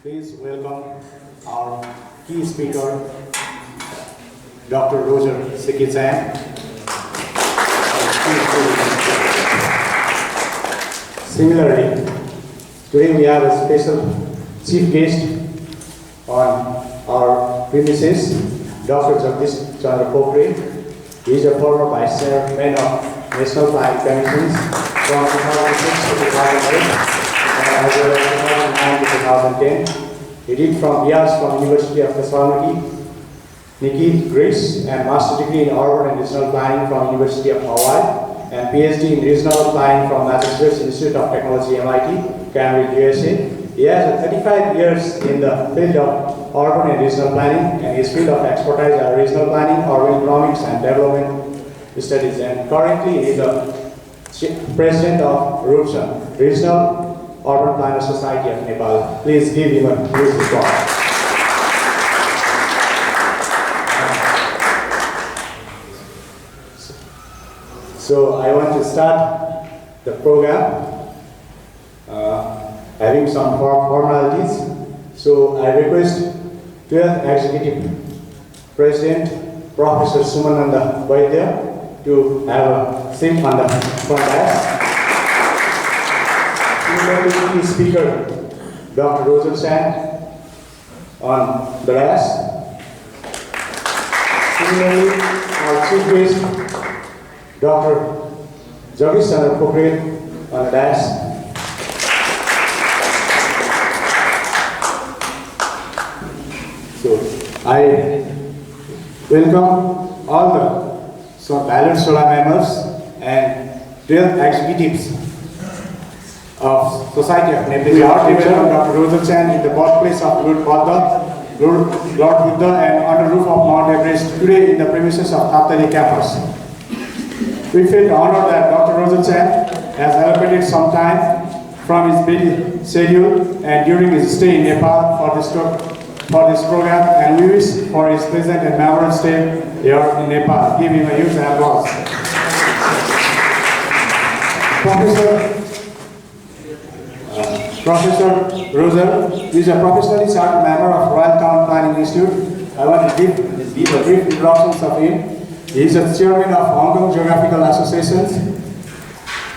Please welcome our key speaker, Dr. Roger Shan. Similarly, today we have a special chief guest on our premises, Dr. Jagdish Chandra Pokre. He is a former Vice Chairman of National Planning Commissions from 2006 to 2008 and as well as 2009 to 2010. He did from years from University of Thessaloniki, Greece, and master degree in urban and regional planning from University of Hawaii, and PhD in regional planning from Massachusetts Institute of Technology, MIT, Cambridge, USA. He has 35 years in the field of urban and regional planning, and his field of expertise are regional planning, urban economics, and development studies. And currently, he is the president of RUPSAN, Regional Urban Planners Society of Nepal. Please give him a huge applause. So I want to start the program having some formalities. So I request 12th Executive President Professor Sumananda Vaidya to have a seat on the front desk. Similarly, Speaker Dr. Roger Shan on the desk. Similarly, our Chief Guest Dr. Jagdish Chandra Pokre on the desk. So I welcome all the valued SONA members and 12 executives of Society of Nepal. We are welcome Dr. Roger Shan in the birthplace of Lord Buddha and on the roof of Mount Everest today in the premises of Taptali campus. We feel honored that Dr. Roger Shan has allocated some time from his busy schedule and during his stay in Nepal for this program, and we wish for his pleasant and memorable stay here in Nepal. Give him a huge applause. Professor Roger is a professionally chartered member of Royal Town Planning Institute. I want to give a brief introduction of him. He is a chairman of Hong Kong Geographical Associations.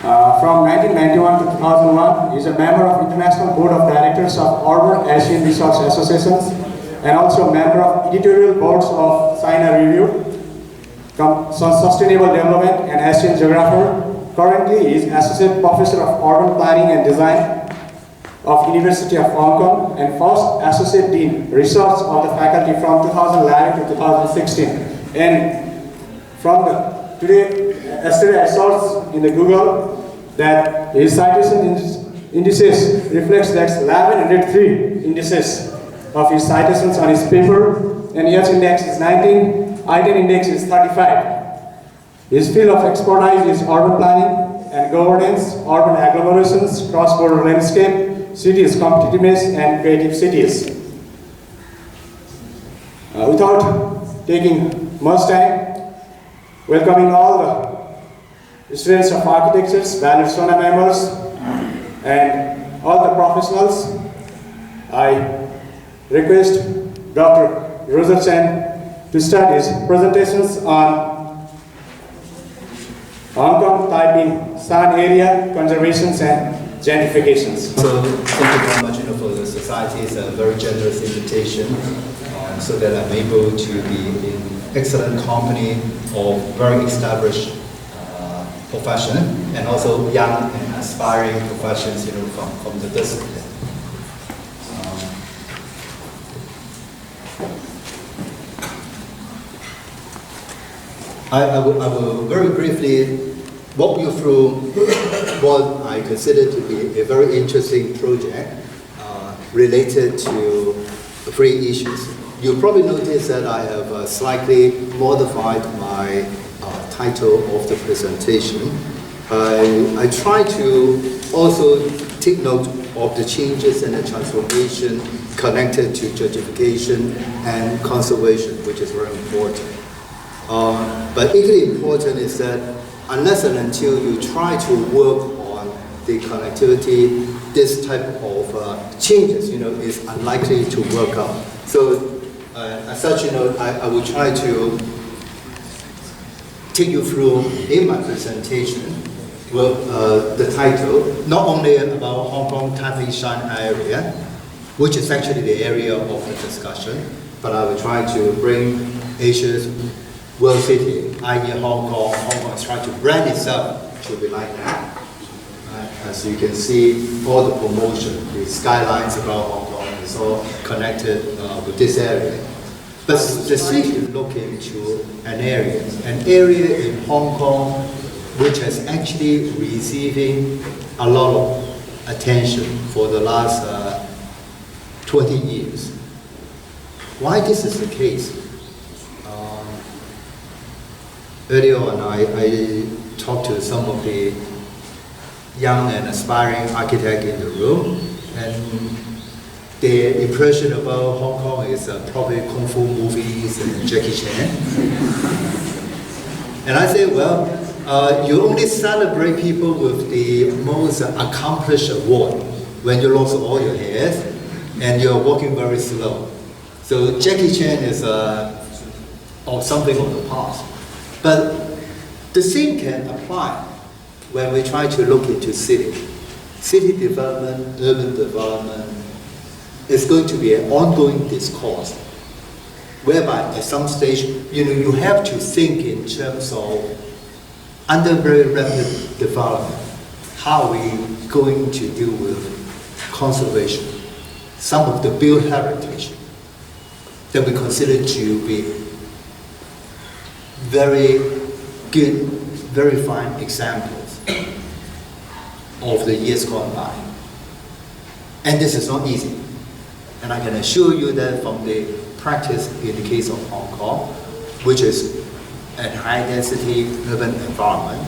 From 1991 to 2001, he is a member of International Board of Directors of Urban Asian Research Associations and also a member of editorial boards of SONA Review, Sustainable Development and Asian Geographer. Currently, he is Associate Professor of Urban Planning and Design of University of Hong Kong and first Associate Dean Research of the faculty from 2011 to 2016. And from yesterday I saw in the Google that his citation indices reflects that 1103 indices of his citations on his paper, and EH index is 19, I-10 index is 35. His field of expertise is urban planning and governance, urban agglomerations, cross-border landscape, cities competitiveness, and creative cities. Without taking much time, welcoming all the students of architectures, valued SONA members, and all the professionals, I request Dr. Roger Shan to start his presentations on Hong Kong typing Shan area conservations and gentrifications. So thank you very much for the society's very generous invitation so that I'm able to be in excellent company of very established profession and also young and aspiring professions from the discipline. I will very briefly walk you through what I consider to be a very interesting project related to three issues. You'll probably notice that I have slightly modified my title of the presentation. I try to also take note of the changes and the transformation connected to gentrification and conservation, which is very important. But equally important is that unless and until you try to work on the connectivity, this type of changes, is unlikely to work out. So, as such, I will try to take you through in my presentation with the title, not only about Hong Kong, Taipei, Shan area, which is actually the area of the discussion, but I will try to bring Asia's world city, i.e. Hong Kong. Hong Kong is trying to brand itself to be like that. As you can see, all the promotion, the skylines about Hong Kong is all connected with this area. But specifically look into an area in Hong Kong which has actually receiving a lot of attention for the last 20 years. Why this is the case? Earlier on, I talked to some of the young and aspiring architects in the room, and their impression about Hong Kong is probably Kung Fu movies and Jackie Chan. And I say, well, you only celebrate people with the most accomplished award when you lost all your hairs and you're walking very slow. So Jackie Chan is or something of the past. But the same can apply when we try to look into city. City development, urban development is going to be an ongoing discourse, whereby at some stage, you have to think in terms of under very rapid development, how are we going to deal with conservation, some of the built heritage that we consider to be very good, very fine examples of the years gone by. And this is not easy. And I can assure you that from the practice in the case of Hong Kong, which is a high-density urban environment,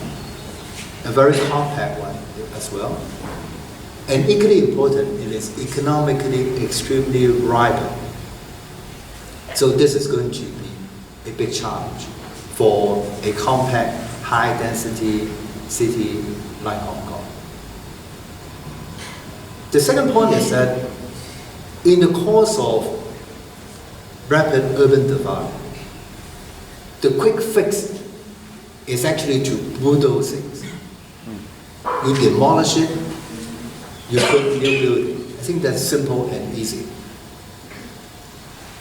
a very compact one as well, and equally important, it is economically extremely vibrant. So this is going to be a big challenge for a compact, high-density city like Hong Kong. The second point is that in the course of rapid urban development, the quick fix is actually to bulldoze things. You demolish it, you put new building. I think that's simple and easy.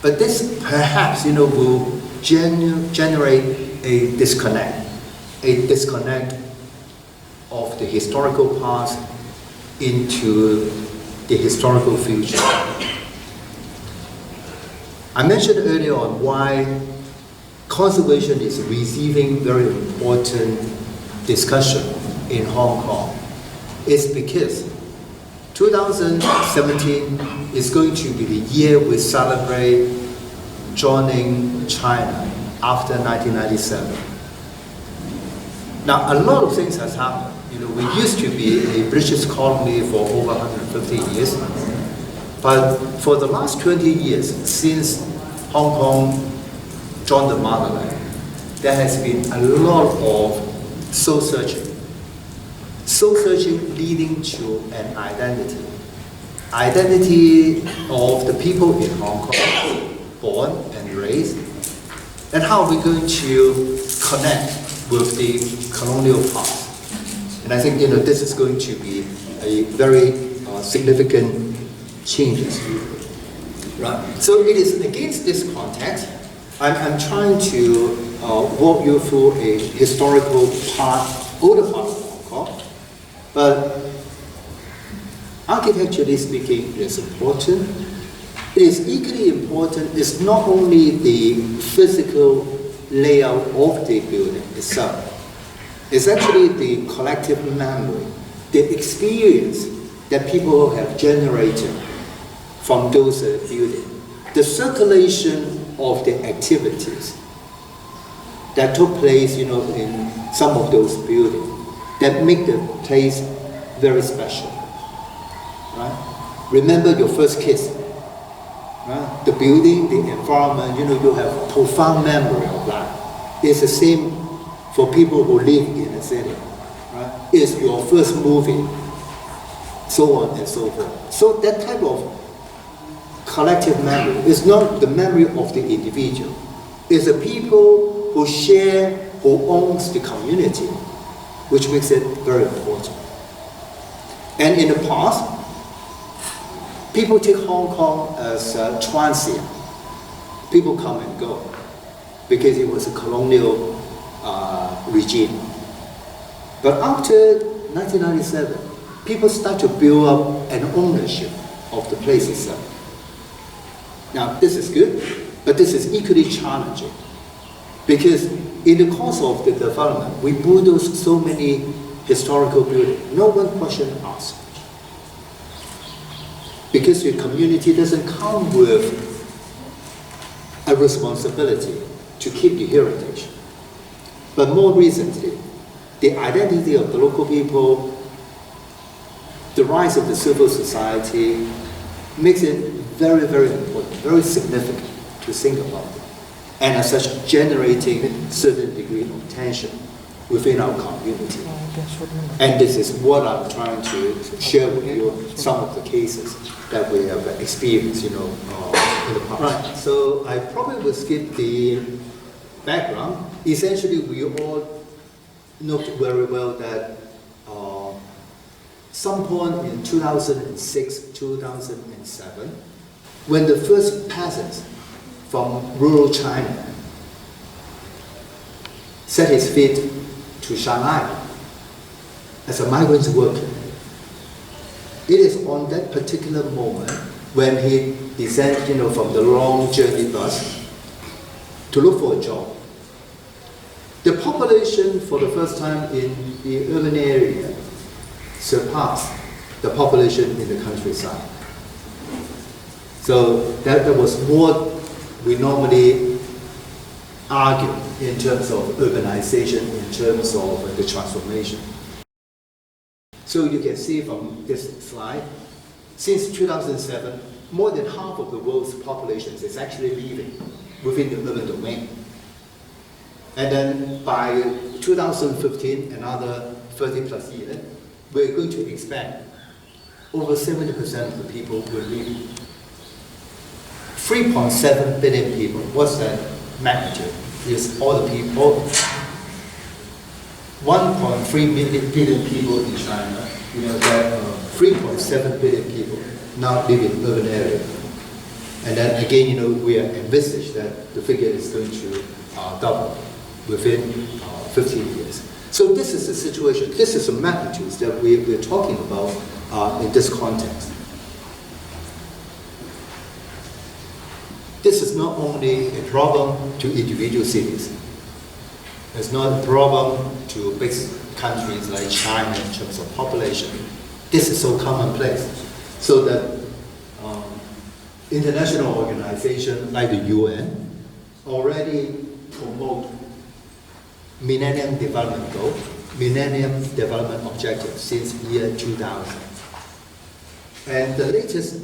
But this perhaps, will generate a disconnect of the historical past into the historical future. I mentioned earlier on why conservation is receiving very important discussion in Hong Kong. It's because 2017 is going to be the year we celebrate joining China after 1997. Now, a lot of things has happened. We used to be a British colony for over 150 years, but for the last 20 years, since Hong Kong joined the motherland, there has been a lot of soul searching. Soul searching leading to an identity. Identity of the people in Hong Kong, born and raised, and how are we going to connect with the colonial past. And I think this is going to be a very significant changes. Right. So it is against this context, I'm trying to walk you through a historical part, older part of Hong Kong. But architecturally speaking, it is important. It is equally important. It's not only the physical layout of the building itself. It's actually the collective memory, the experience that people have generated from those buildings, the circulation of the activities that took place, in some of those buildings that make the place very special. Right? Remember your first kiss. Right? The building, the environment, you have profound memory of that. It's the same for people who live in a city. Right? It's your first movie so on and so forth. So that type of collective memory is not the memory of the individual. It's the people who share, who owns the community, which makes it very important. And in the past, people take Hong Kong as transient. People come and go because it was a colonial regime. But after 1997, people start to build up an ownership of the place itself. Now, this is good, but this is equally challenging because in the course of the development, we bulldoze so many historical buildings. No one questions us. Because your community doesn't come with a responsibility to keep the heritage. But more recently, the identity of the local people, the rise of the civil society, makes it very, very important, very significant to think about it. And as such, generating certain degree of tension within our community. And this is what I'm trying to share with you, some of the cases that we have experienced, in the past. Right. So I probably will skip the background. Essentially, we all know very well that some point in 2006, 2007, when the first peasants from rural China set his feet to Shanghai as a migrant worker. It is on that particular moment when he descended, from the long journey bus to look for a job. The population for the first time in the urban area surpassed the population in the countryside. So that was what we normally argue in terms of urbanization, in terms of the transformation. So you can see from this slide, since 2007, more than half of the world's population is actually living within the urban domain. And then by 2015, another 30 plus years, we're going to expand. Over 70% of the people will live. 3.7 billion people, what's that magnitude? Is all the people, 1.3 billion people in China, that 3.7 billion people now live in urban area. And then again, we are envisaged that the figure is going to double within 15 years. So this is the situation, this is the magnitudes that we're talking about in this context. This is not only a problem to individual cities. It's not a problem to big countries like China in terms of population. This is so commonplace. So that international organizations like the UN already promote Millennium Development Goal, Millennium Development Objectives since year 2000. And the latest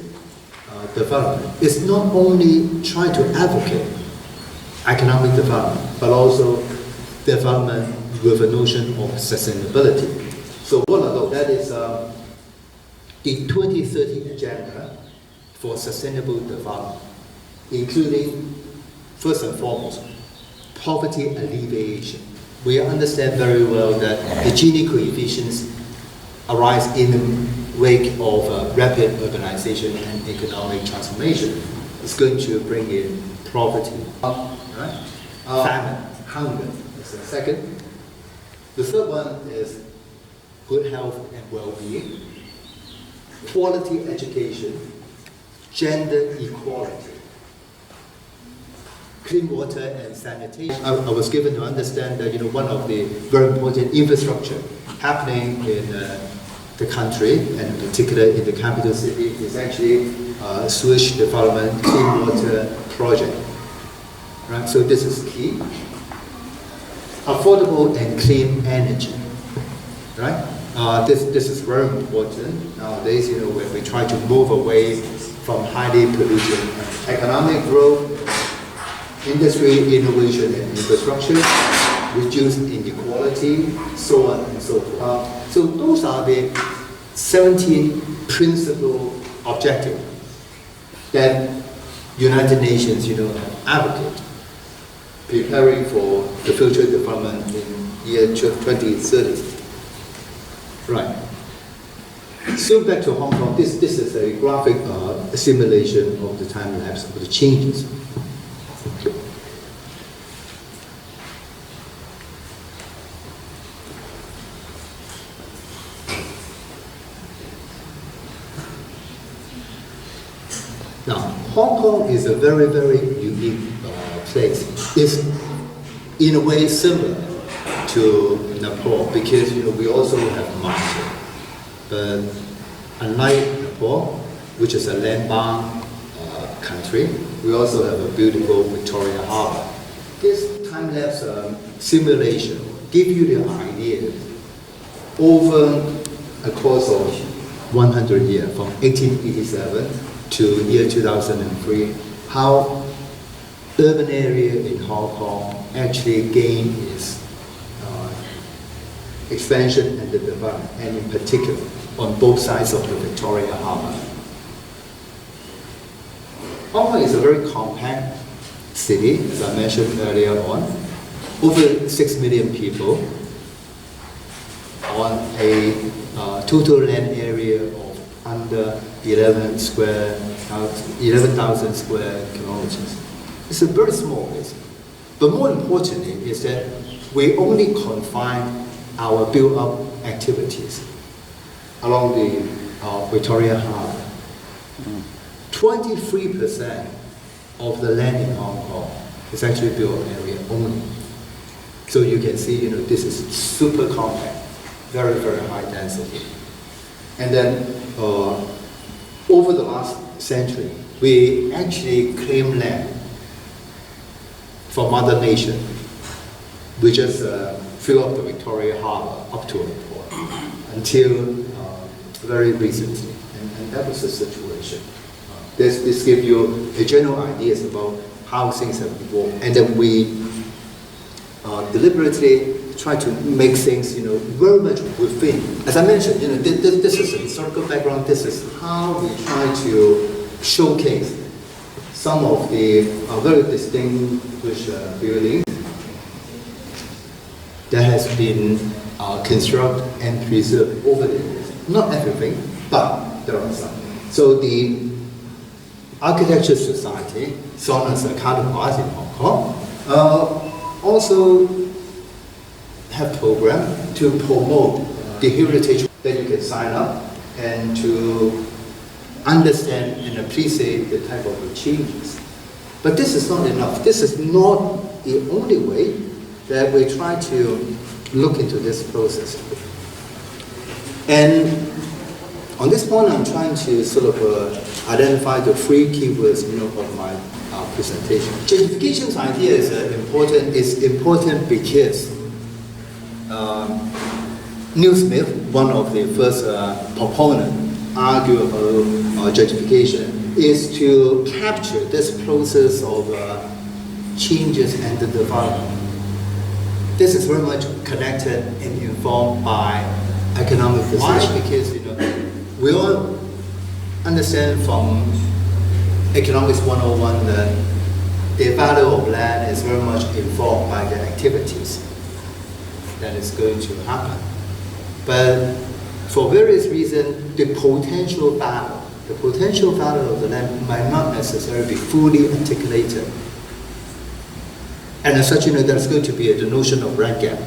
development is not only trying to advocate economic development, but also development with a notion of sustainability. So what are those? That is the 2030 Agenda for Sustainable Development, including, first and foremost, poverty alleviation. We understand very well that the Gini coefficients arise in the wake of rapid urbanization and economic transformation. It's going to bring in poverty, right? Famine, hunger is the second. The third one is good health and well-being, quality education, gender equality, clean water and sanitation. I was given to understand that one of the very important infrastructure happening in the country, and in particular in the capital city, is actually sewage development, clean water project. Right? So this is key. Affordable and clean energy. Right? This is very important nowadays. When we try to move away from highly polluting economic growth, industry, innovation, and infrastructure, reduce inequality, so on and so forth. So those are the 17 principal objective that United Nations, advocate, preparing for the future development in year 2030. Right. So back to Hong Kong, this is a graphic simulation of the time lapse of the changes. Now, Hong Kong is a very, very unique place. It's in a way similar to Nepal because we also have mountains. But unlike Nepal, which is a land-bound country, we also have a beautiful Victoria Harbour. This time-lapse simulation gives you the idea over a course of 100 years, from 1887 to year 2003, how urban area in Hong Kong actually gained its expansion and the development, and in particular on both sides of the Victoria Harbour. Hong Kong is a very compact city, as I mentioned earlier on. Over 6 million people on a total land area of under 11,000 square kilometers. It's a very small place. But more importantly is that we only confine our build-up activities along the Victoria Harbour. 23% of the land in Hong Kong is actually built area only. So you can see, this is super compact, very, very high density. And then over the last century, we actually claim land from Mother Nature. We just fill up the Victoria Harbour up to a point until very recently, and that was the situation. This gives you a general ideas about how things have evolved, and then we deliberately try to make things, very much within. As I mentioned, this is a historical background. This is how we try to showcase some of the very distinguished buildings that has been constructed and preserved over the years. Not everything, but there are some. So the Architecture Society, SONA's counterpart in Hong Kong, also have program to promote the heritage that you can sign up and to understand and appreciate the type of changes. But this is not enough. This is not the only way that we try to look into this process. And on this point, I'm trying to sort of identify the three keywords of my presentation. Gentrification's idea is important. It's important because Neil Smith, one of the first proponents, argue about gentrification, is to capture this process of changes and the development. This is very much connected and informed by economic decision. Why? Because we all understand from Economics 101 that the value of land is very much informed by the activities that is going to happen. But for various reasons, the potential value of the land might not necessarily be fully articulated. And as such, there's going to be the notion of rent gap.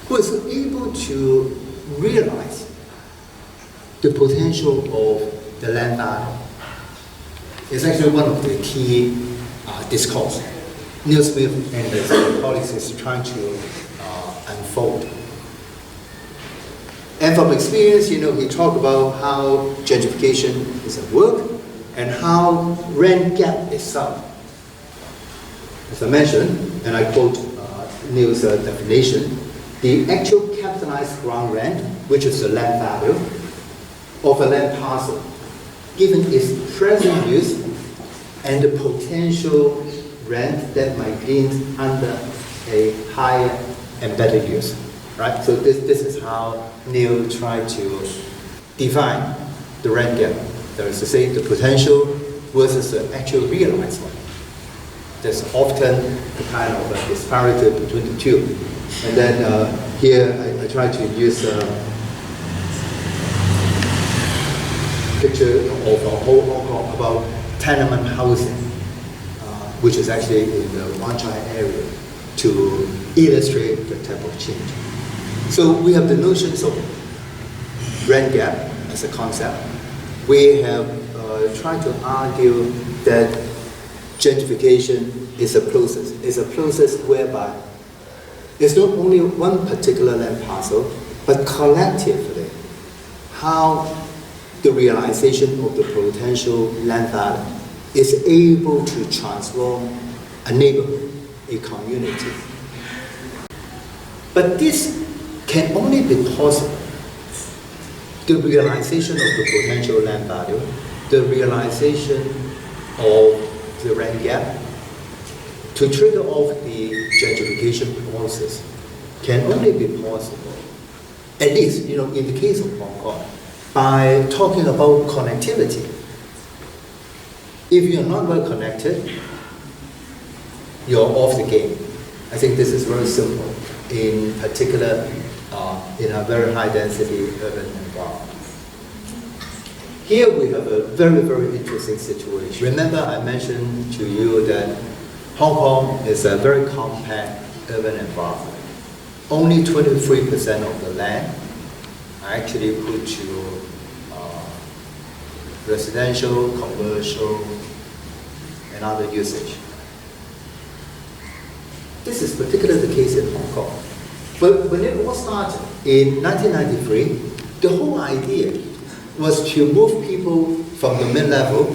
Who is able to realize the potential of the land value is actually one of the key discourse Neil Smith and his colleagues is trying to unfold. And from experience, he talked about how gentrification is at work and how rent gap itself. As I mentioned, and I quote Neil's definition, the actual capitalized ground rent, which is the land value of a land parcel, given its present use and the potential rent that might gain under a higher embedded use. Right? So this is how Neil tried to define the rent gap. That is to say, the potential versus the actual realized one. There's often a kind of a disparity between the two. And then here I try to use a picture of Hong Kong about tenement housing, which is actually in the Wan Chai area, to illustrate the type of change. So we have the notions of rent gap as a concept. We have tried to argue that gentrification is a process whereby it's not only one particular land parcel, but collectively how the realization of the potential land value is able to transform a neighborhood, a community. But this can only be possible. The realization of the potential land value, the realization of the rent gap, to trigger off the gentrification process can only be possible, at least in the case of Hong Kong, by talking about connectivity. If you're not well connected, you're off the game. I think this is very simple, in particular in a very high density urban environment. Here we have a very, very interesting situation. Remember I mentioned to you that Hong Kong is a very compact urban environment. Only 23% of the land are actually put to residential, commercial, and other usage. This is particularly the case in Hong Kong. But when it all started in 1993, the whole idea was to move people from the mid-level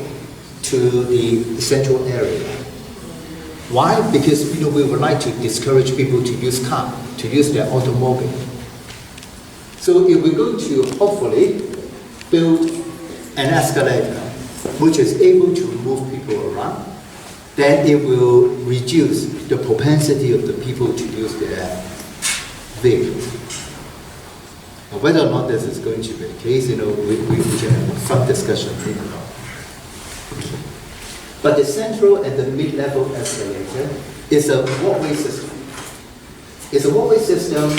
to the central area. Why? Because we would like to discourage people to use car, to use their automobile. So if we're going to hopefully build an escalator which is able to move people around, then it will reduce the propensity of the people to use their vehicles. Now, whether or not this is going to be the case, we can have some discussion later on. But the central and the mid-level escalator is a walkway system. It's a walkway system,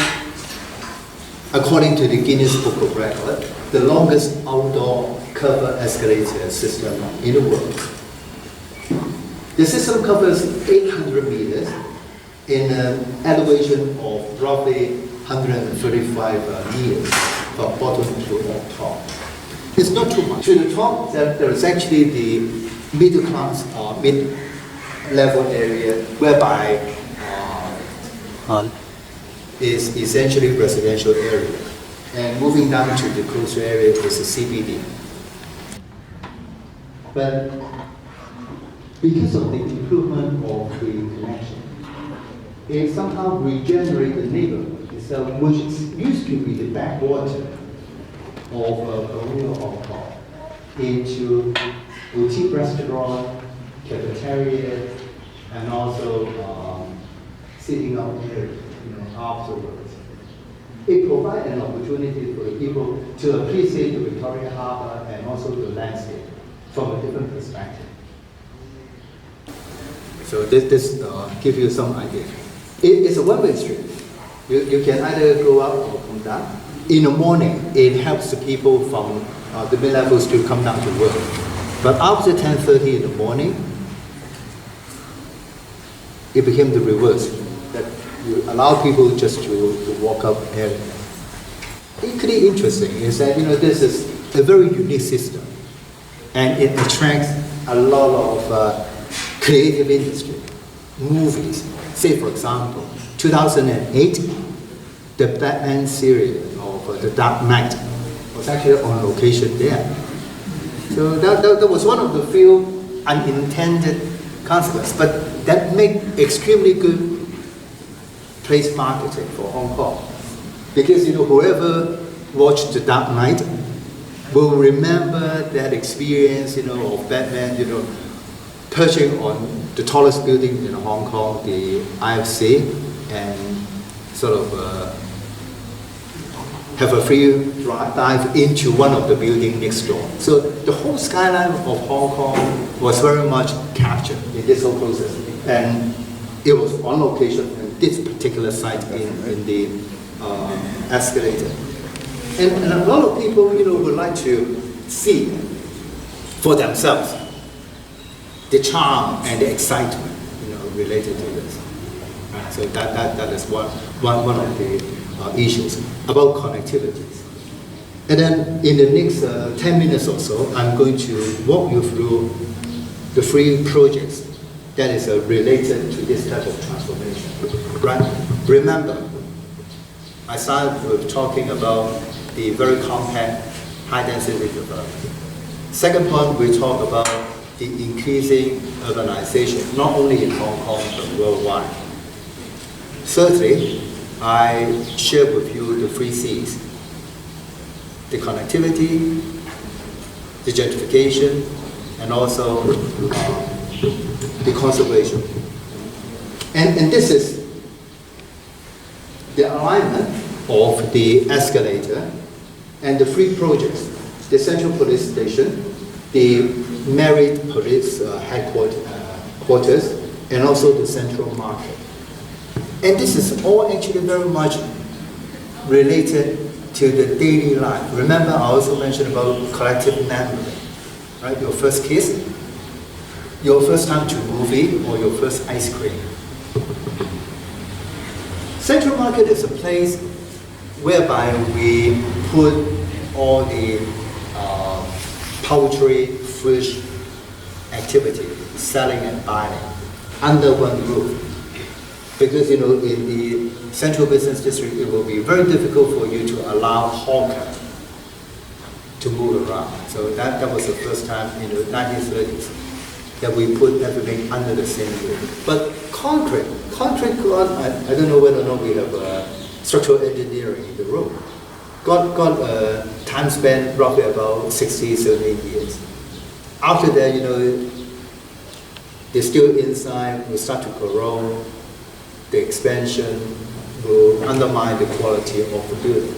according to the Guinness Book of Records, the longest outdoor covered escalator system in the world. The system covers 800 meters in an elevation of roughly 135 meters from bottom to top. It's not too much. To the top, there is actually the middle class or mid-level area, whereby is essentially residential area. And moving down to the coastal area is the CBD. But because of the improvement of the connection, it somehow regenerates the neighborhood itself, which used to be the backwater of colonial Hong Kong, into boutique restaurant, cafeteria, and also sitting out area, afterwards. It provides an opportunity for the people to appreciate the Victoria Harbour and also the landscape from a different perspective. So this gives you some idea. It's a one-way street. You can either go up or come down. In the morning, it helps the people from the mid-levels to come down to work. But after 10:30 in the morning, it became the reverse. That you allow people just to walk up area. Equally interesting is that this is a very unique system, and it attracts a lot of creative industry, movies. Say for example, 2008, the Batman series of The Dark Knight was actually on location there. So that was one of the few unintended consequences, but that made extremely good place marketing for Hong Kong. Because whoever watched The Dark Knight will remember that experience of Batman perching on the tallest building in Hong Kong, the IFC, and sort of have a free dive into one of the buildings next door. So the whole skyline of Hong Kong was very much captured in this whole process. And it was on location in this particular site in the escalator. And a lot of people, would like to see for themselves the charm and the excitement, related to this. Right? So that is one of the issues about connectivity. And then in the next 10 minutes or so, I'm going to walk you through the 3 projects that is related to this type of transformation. Right? Remember, I started with talking about the very compact, high-density development. Second point, we talk about the increasing urbanization, not only in Hong Kong, but worldwide. Thirdly, I share with you the 3 C's: the connectivity, the gentrification, and also the conservation. And this is the alignment of the escalator and the 3 projects: the Central Police Station, the Married Police headquarters, and also the Central Market. And this is all actually very much related to the daily life. Remember, I also mentioned about collective memory, right? Your first kiss, your first time to movie, or your first ice cream. Central Market is a place whereby we put all the poultry, fish activity, selling and buying under one roof. Because in the central business district, it will be very difficult for you to allow hawker to move around. So that was the first time in the 1930s that we put everything under the same roof. But concrete, I don't know whether or not we have structural engineering in the room. Got a time span roughly about 60, 70 years. After that, the steel inside will start to corrode. The expansion will undermine the quality of the building.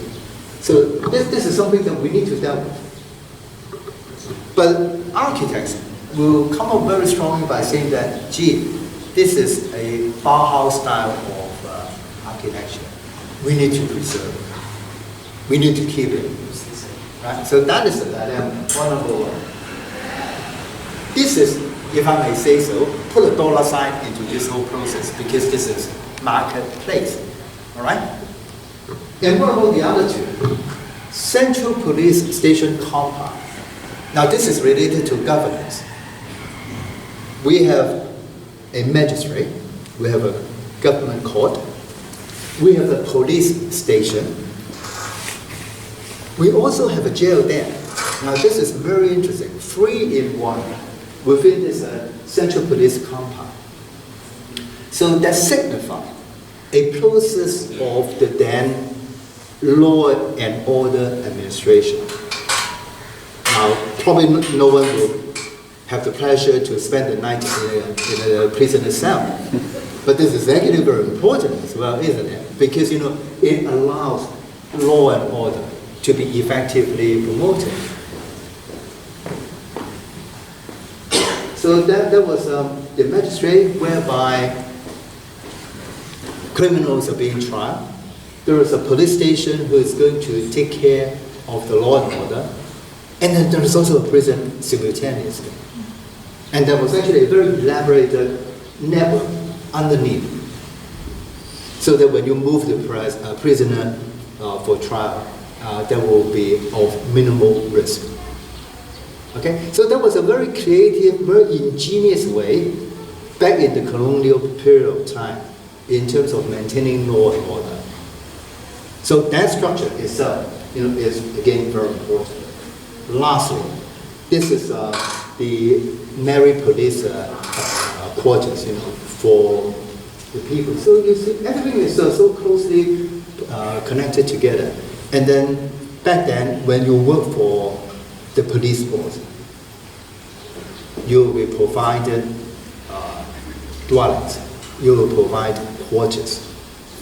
So this is something that we need to deal with. But architects will come up very strongly by saying that, gee, this is a Bauhaus style of architecture. We need to preserve it. We need to keep it. Right? So that is the dilemma, number 1. This is, if I may say so, put a dollar sign into this whole process, because this is marketplace. All right? And what about the other 2? Central Police Station compound. Now this is related to governance. We have a magistrate, we have a government court, we have a police station, we also have a jail there. Now this is very interesting, 3 in 1 within this Central Police compound. So that signifies a process of the then law and order administration. Now, probably no one will have the pleasure to spend the night in a prisoner cell. But this is actually very important as well, isn't it? Because, it allows law and order to be effectively promoted. So that was the magistrate, whereby criminals are being tried. There is a police station who is going to take care of the law and order. And then there is also a prison simultaneously. And there was actually a very elaborated network underneath, so that when you move the prisoner for trial, that will be of minimal risk. Okay? So that was a very creative, very ingenious way back in the colonial period of time in terms of maintaining law and order. So that structure itself, is again very important. Lastly, this is the married police quarters, for the people. So you see, everything is so closely connected together. And then back then, when you work for the police force, you will be provided dwellings. You will provide quarters.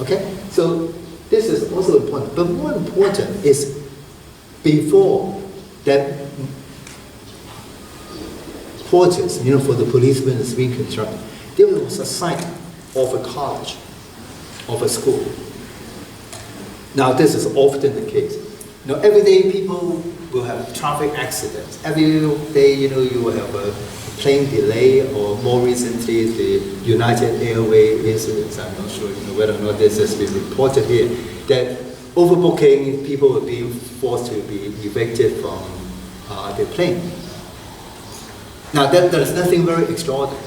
Okay? So This is also important. But more important is before that quarters, for the policemen is being constructed, there was a site of a college, of a school. Now this is often the case. Every day people will have traffic accidents. Every day, you will have a plane delay, or more recently, the United Airways incidents. I'm not sure whether or not this has been reported here, that overbooking, people are being forced to be evicted from the plane. Now there's nothing very extraordinary.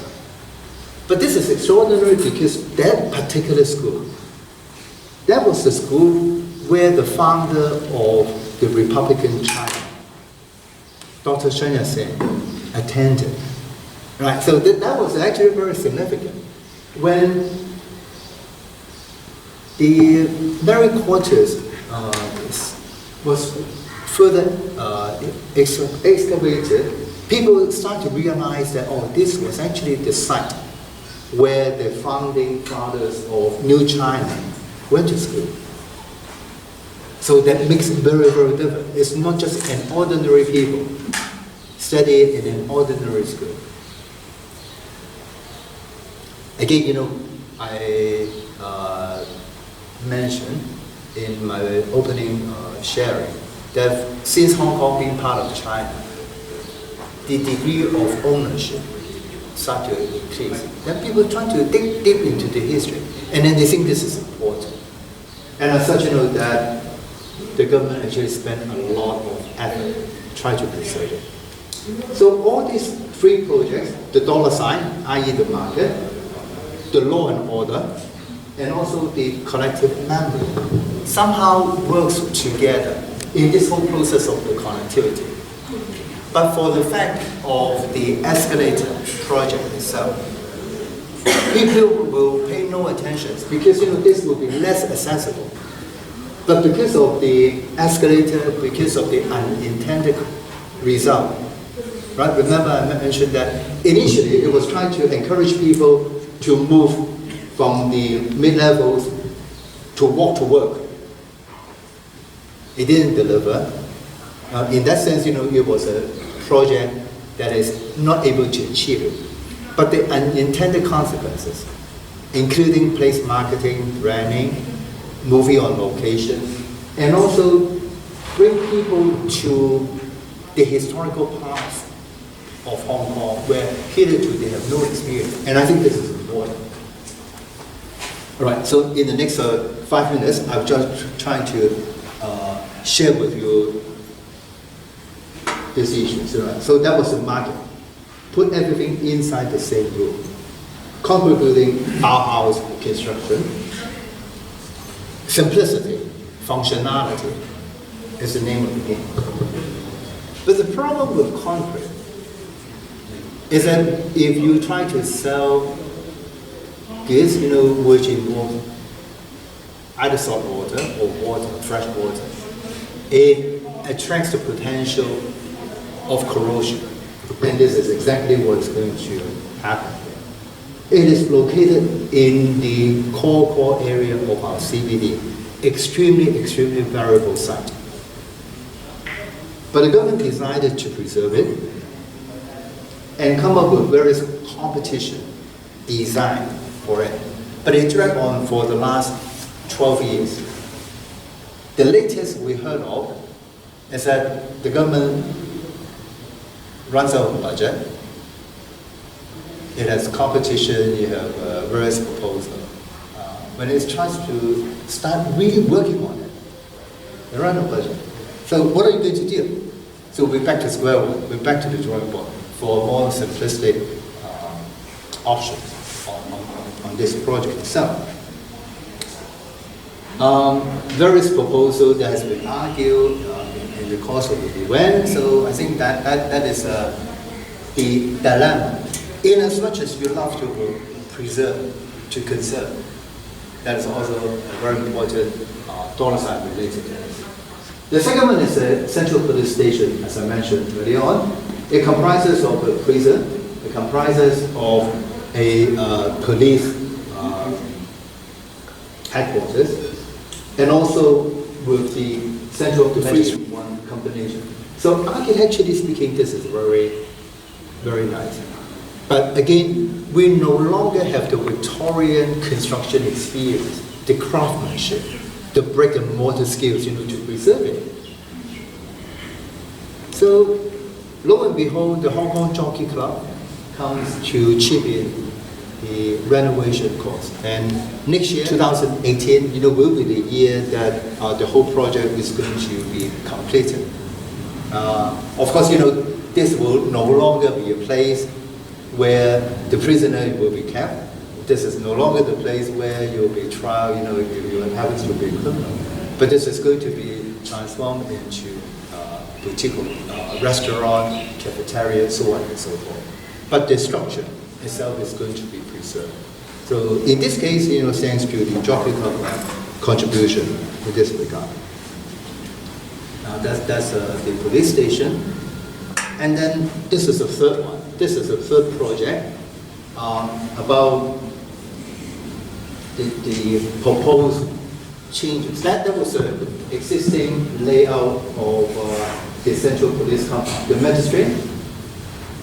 But this is extraordinary because that particular school, that was the school where the founder of the Republican China, Dr. Shan attended. Right, so that was actually very significant. When the Married Quarters was further excavated, people start to realize that, this was actually the site where the founding fathers of New China went to school. So that makes it very, very different. It's not just an ordinary people studying in an ordinary school. Again, I mentioned in my opening sharing that since Hong Kong being part of China, the degree of ownership started to increase. Then people try to dig deep into the history, and then they think this is important. And as such, that the government actually spent a lot of effort trying to preserve it. So all these three projects, the dollar sign, i.e. the market, the law and order, and also the collective memory, somehow works together in this whole process of the connectivity. But for the fact of the escalator project itself, people will pay no attention because this will be less accessible. But because of the escalator, because of the unintended result, right? Remember I mentioned that initially it was trying to encourage people to move from the mid-levels to walk to work. It didn't deliver. In that sense, it was a project that is not able to achieve it. But the unintended consequences, including place marketing, branding, movie on location, and also bring people to the historical parts of Hong Kong where hitherto they have no experience. And I think this is important. All right, so in the next 5 minutes, I'm just trying to share with you these issues. Right? So that was the market. Put everything inside the same room. Concrete building, Bauhaus construction. Simplicity, functionality is the name of the game. But the problem with concrete is that if you try to sell goods, which involve either salt water or water, fresh water, it attracts the potential of corrosion. And this is exactly what's going to happen here. It is located in the core area of our CBD, extremely variable site. But the government decided to preserve it and come up with various competition design for it. But it dragged on for the last 12 years. The latest we heard of is that the government runs out of budget. It has competition, you have various proposals. When it tries to start really working on it, they run out of budget. So what are you going to do? So we're back to square one, we're back to the drawing board for more simplistic options on this project itself. Various proposals that has been argued in the course of the event, so I think that is the dilemma. In as much as you love to preserve, to conserve, that is also a very important dollar sign related to this. The second one is the Central Police Station, as I mentioned earlier on. It comprises of a prison, it comprises of a police headquarters, and also with the center of the freeze one combination. So architecturally speaking, this is very, very nice. But again, we no longer have the Victorian construction experience, the craftsmanship, the brick and mortar skills, to preserve it. So, lo and behold, the Hong Kong Jockey Club comes to chip in the renovation cost. And next year, 2018, will be the year that the whole project is going to be completed. Of course, this will no longer be a place where the prisoner will be kept. This is no longer the place where you'll be trial, you happen to be criminal. But this is going to be transformed into boutique, restaurant, cafeteria, so on and so forth. But the structure itself is going to be preserved. So in this case, thanks to the Jockey Club contribution in this regard. Now that's the police station. And then this is the third one. This is the third project about the proposed changes. That was an existing layout of the central police compound. The magistrate,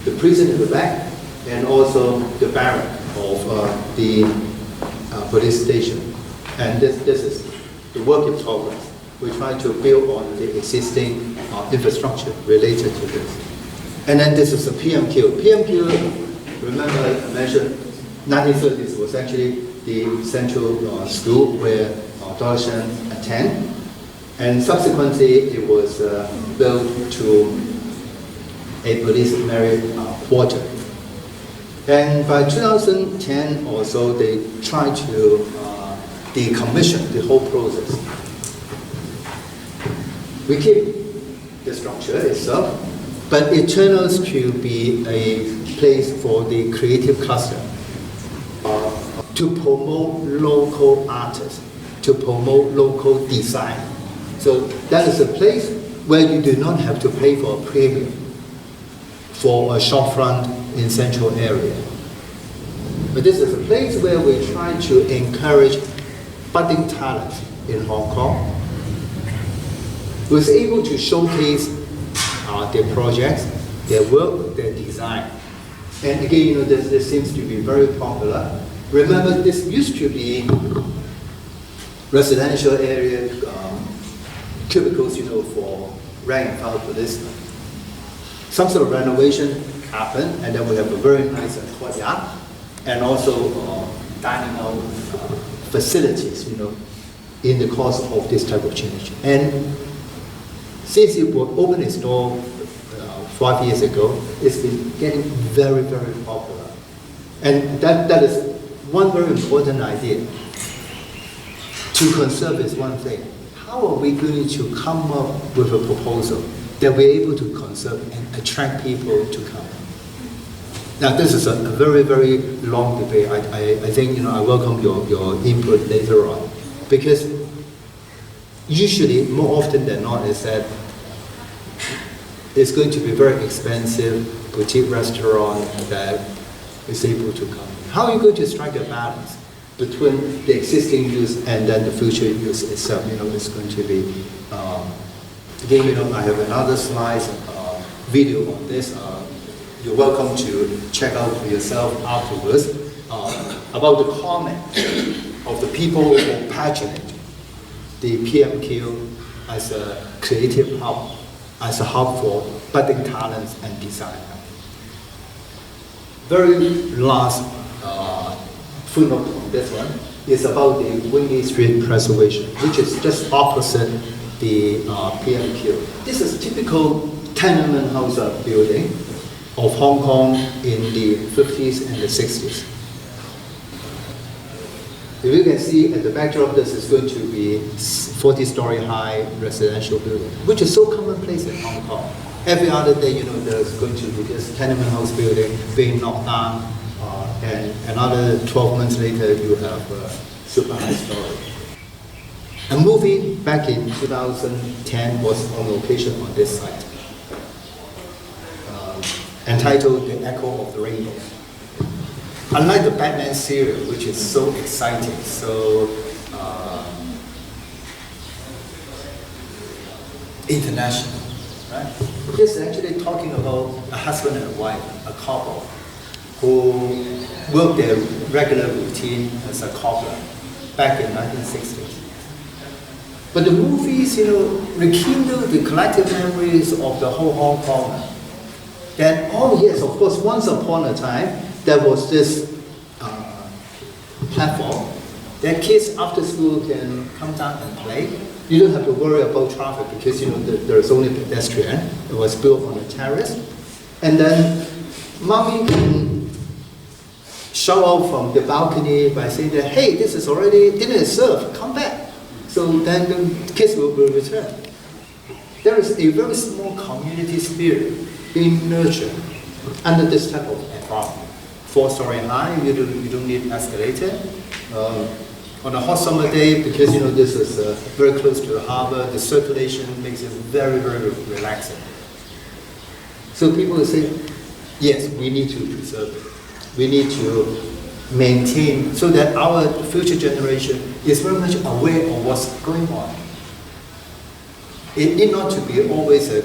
the prison in the back, and also the barrack of the police station. And this is the work in progress. We try to build on the existing infrastructure related to this. And then this is the PMQ. PMQ, remember I mentioned 1930s was actually the central school where Dr. Shan attended. And subsequently it was built to a police merit quarter. And by 2010 or so, they tried to decommission the whole process. We keep the structure itself, but it turned out to be a place for the creative cluster to promote local artists, to promote local design. So that is a place where you do not have to pay for a premium for a shopfront in central area. But this is a place where we try to encourage budding talent in Hong Kong, who is able to showcase their projects, their work, their design. And again, this seems to be very popular. Remember, this used to be residential area, cubicles, for rank and file policemen. Some sort of renovation happened, and then we have a very nice courtyard, and also dining out facilities, in the course of this type of change. And since it opened its door 5 years ago, it's been getting very, very popular. And that is one very important idea. To conserve is one thing. How are we going to come up with a proposal that we're able to conserve and attract people to come? Now, this is a very, very long debate. I think, I welcome your input later on. Because usually, more often than not, is that it's going to be very expensive boutique restaurant that is able to come. How are you going to strike a balance between the existing use and then the future use itself? It's going to be, again, I have another slide, video on this. You're welcome to check out for yourself afterwards about the comment of the people who patronage the PMQ as a creative hub, as a hub for budding talents and design. Very last footnote on this one is about the Windy Street preservation, which is just opposite the PMQ. This is typical tenement house building of Hong Kong in the 50s and the 60s. If you can see at the backdrop, this is going to be 40-story high residential building, which is so commonplace in Hong Kong. Every other day, there's going to be this tenement house building being knocked down, and another 12 months later, you have a super high story. A movie back in 2010 was on location on this site, entitled The Echo of the Rainbow. Unlike the Batman serial, which is so exciting, so international, right? It's actually talking about a husband and a wife, a couple, who worked their regular routine as a cobbler back in 1960s. But the movies, rekindle the collective memories of the whole Hong Kong. That, oh yes, of course, once upon a time, there was this platform that kids after school can come down and play. You don't have to worry about traffic because there's only pedestrian. It was built on a terrace. And then mommy can shout out from the balcony by saying that, hey, this is already dinner is served, come back. So then the kids will return. There is a very small community spirit being nurtured under this type of environment. 4-story high, you don't need escalator. On a hot summer day, because this is very close to the harbor, the circulation makes it very, very relaxing. So people will say, yes, we need to preserve it. We need to maintain so that our future generation is very much aware of what's going on. It need not to be always a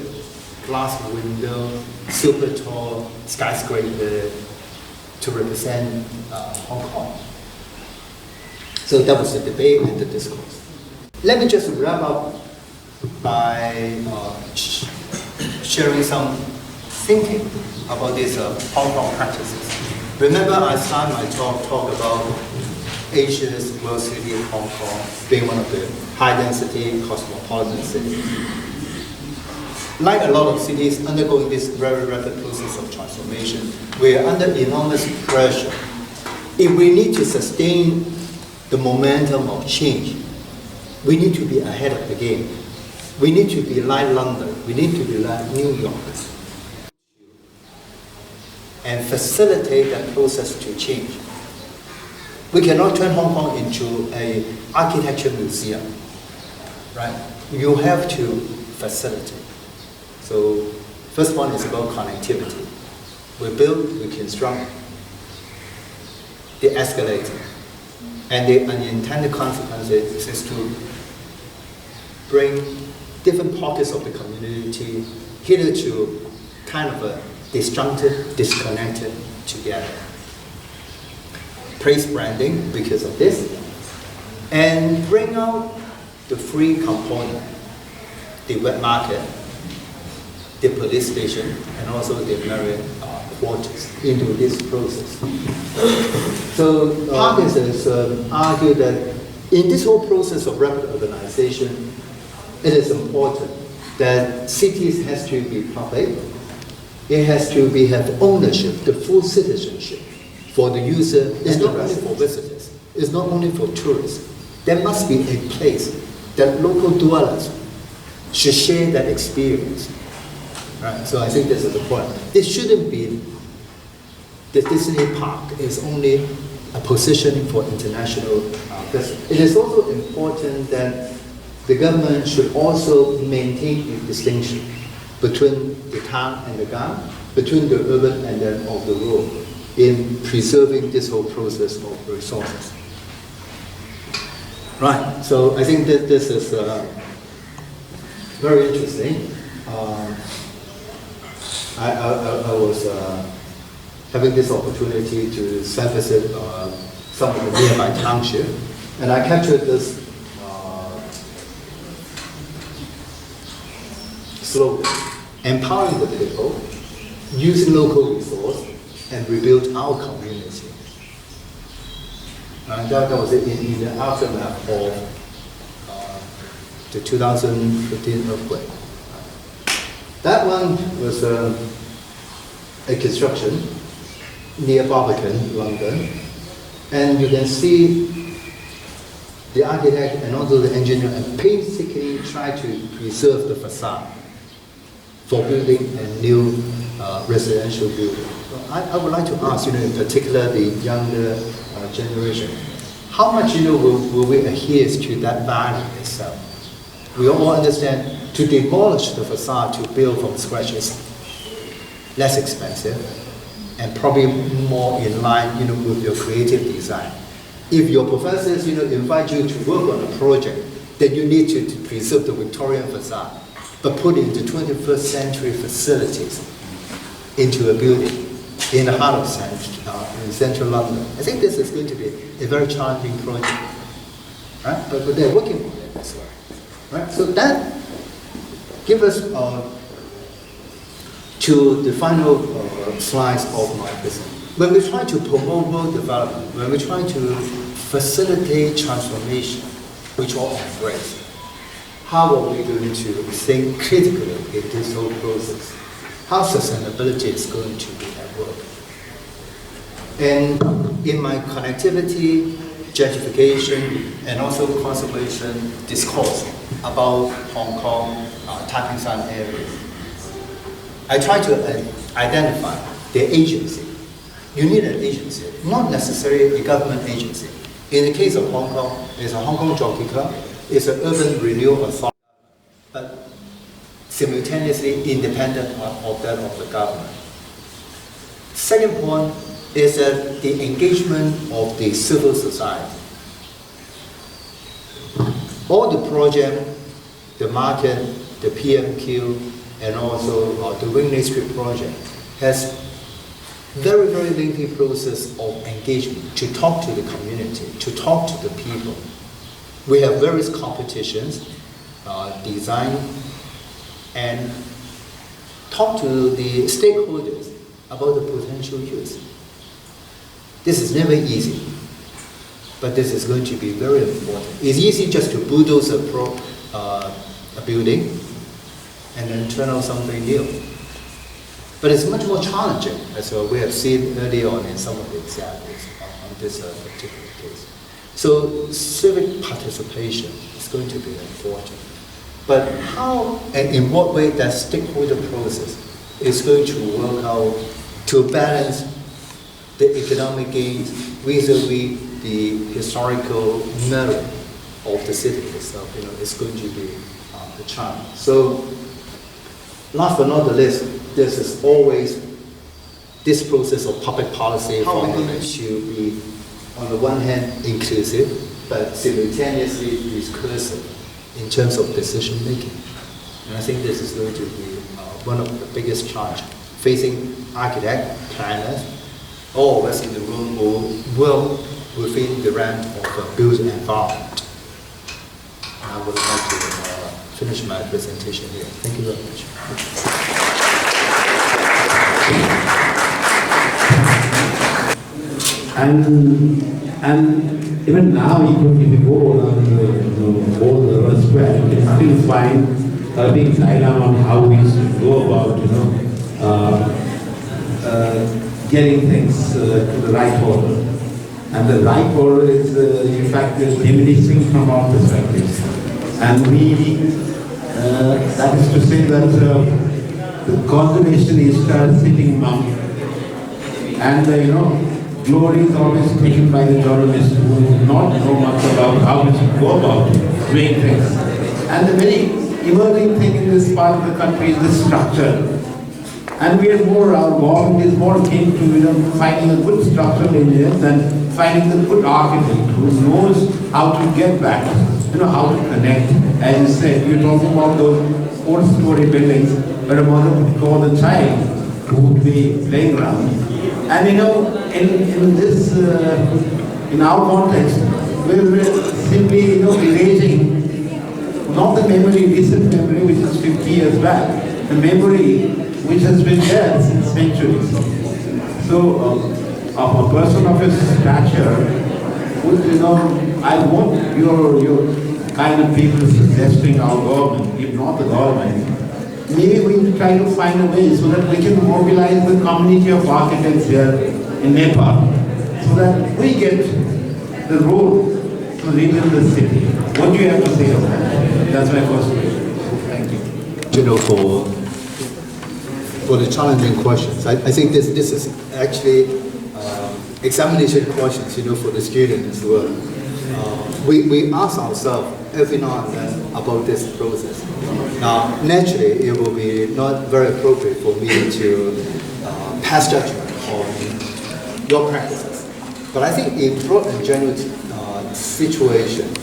glass window, super tall skyscraper to represent Hong Kong. So that was the debate and the discourse. Let me just wrap up by sharing some thinking about these Hong Kong practices. Remember I started my talk about Asia's world city of Hong Kong being one of the high-density cosmopolitan cities. Like a lot of cities undergoing this very rapid process of transformation, we are under enormous pressure. If we need to sustain the momentum of change, we need to be ahead of the game. We need to be like London. We need to be like New York. And facilitate that process to change. We cannot turn Hong Kong into an architecture museum, right? You have to facilitate. So, first one is about connectivity. We build, we construct the escalator. And the unintended consequences is to bring different pockets of the community hitherto kind of a disjuncted, disconnected together. Place branding because of this, and bring out the free component, the wet market, the police station, and also the Marriott quarters into this process. So Parkinson's argued that in this whole process of rapid urbanization, it is important that cities has to be public. It has to have ownership, the full citizenship for the user. It's not only for visitors. It's not only for tourists. There must be a place that local dwellers should share that experience. Right? So I think this is the point. It shouldn't be the Disney park is only a positioning for international business. It is also important that the government should also maintain a distinction between the town and the town, between the urban and then of the rural, in preserving this whole process of resources. Right, so I think that this is very interesting. I was having this opportunity to site visit some of the nearby township, and I captured this slogan: empowering the people, using local resource, and rebuild our community. And that was in the aftermath of the 2015 earthquake. That one was a construction near Barbican, London, and you can see the architect and also the engineer painstakingly try to preserve the facade for building a new residential building. So I would like to ask, in particular the younger generation, how much will we adhere to that value itself? We all understand to demolish the facade to build from scratch is less expensive and probably more in line with your creative design. If your professors invite you to work on a project, then you need to preserve the Victorian facade. but put into 21st century facilities into a building in the heart of in central London. I think this is going to be a very challenging project, right? But they're working on it as well, right? So that gives us to the final slides of my business. When we try to promote world development, when we try to facilitate transformation, which all embrace, how are we going to think critically in this whole process? How sustainability is going to be at work? And in my connectivity, gentrification, and also conservation discourse about Hong Kong, Taiping San area, I try to identify the agency. You need an agency, not necessarily a government agency. In the case of Hong Kong, it's a Hong Kong Jockey Club, it's an urban renewal authority, but simultaneously independent of that of the government. Second point is that the engagement of the civil society. All the project, the market, the PMQ, and also the Wingley Street project has very, very lengthy process of engagement to talk to the community, to talk to the people. We have various competitions, design, and talk to the stakeholders about the potential use. This is never easy, but this is going to be very important. It's easy just to bulldoze a building and then turn out something new. But it's much more challenging, as we have seen earlier on in some of the examples on this particular case. So civic participation is going to be important. But how and in what way that stakeholder process is going to work out to balance the economic gains vis-a-vis the historical merit of the city itself, is going to be a challenge. So last but not the least, this is always this process of public policy formulation should be, on the one hand, inclusive, but simultaneously discursive in terms of decision making. And I think this is going to be one of the biggest challenges facing architects, planners, all of us in the room who will within the realm of a built environment. And I would like to finish my presentation here. Thank you very much. And even now, if you go around all the Road Square, you can still find a big dilemma on how we should go about, getting things to the right order. And the right order is, in fact, diminishing from our perspective. And that is to say that the conservationists are sitting among, and glory is always taken by the journalists who do not know much about how we should go about doing things. And the very emerging thing in this part of the country is the structure. And we are more, our government is more keen to finding a good structural engineer than finding a good architect who knows how to get back, how to connect. As you said, you're talking about those 4-story buildings where a mother would call the child who would be playing around. And in this, in our context, we're simply erasing not the memory, recent memory which is 50 years back, the memory which has been there since centuries. So, of a person of his stature, I want your kind of people suggesting our government, if not the government, maybe we try to find a way so that we can mobilize the community of architects here in Nepal, so that we get the road to rebuild the city. What do you have to say on that? That's my first question. Thank you. For the challenging questions, I think this is actually examination questions, for the student as well. We ask ourselves every now and then about this process. Now, naturally, it will be not very appropriate for me to pass judgment on your practices. But I think in broad and general situation,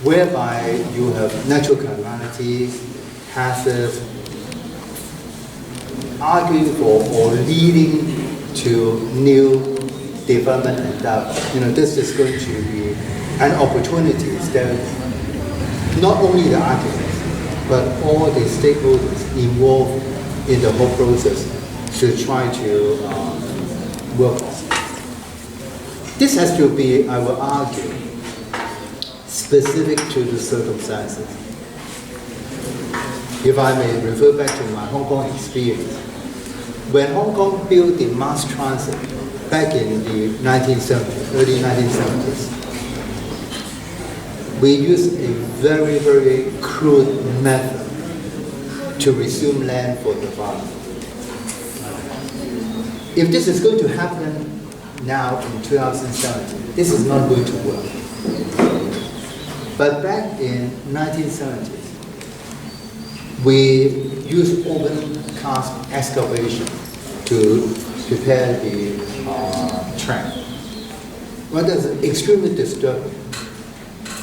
whereby you have natural calamities passive, arguing for or leading to new development and this is going to be an opportunity that not only the architects, but all the stakeholders involved in the whole process should try to work on. This has to be, I will argue, specific to the circumstances. If I may refer back to my Hong Kong experience, when Hong Kong built the mass transit back in the 1970s, early 1970s, we used a very, very crude method to resume land for Nepal. If this is going to happen now in 2017, this is not going to work. But back in 1970s, we used open cast excavation to prepare the track. Well, that's extremely disturbing,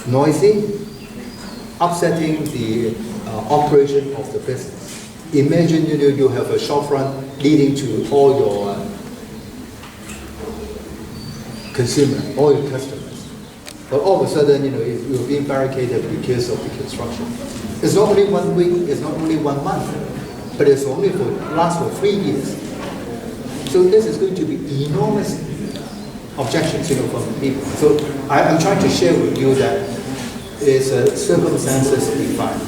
noisy, upsetting the operation of the business. Imagine you have a shopfront leading to all your consumers, all your customers. But all of a sudden, you're being barricaded because of the construction. It's not only 1 week, it's not only 1 month, but it's only lasts for 3 years. So this is going to be enormous objections, from people. So I'm trying to share with you that it's circumstances defined.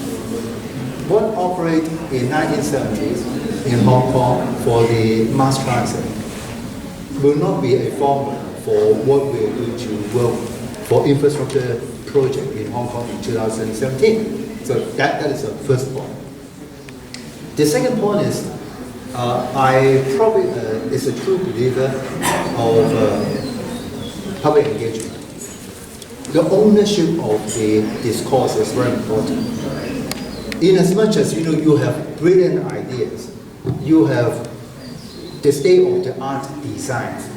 What operated in 1970s in Hong Kong for the mass transit will not be a formula for what we're going to work for infrastructure project in Hong Kong in 2017. So that is the first point. The second point is, I probably is a true believer of public engagement. The ownership of the discourse is very important. In as much as you have brilliant ideas, you have the state-of-the-art designs.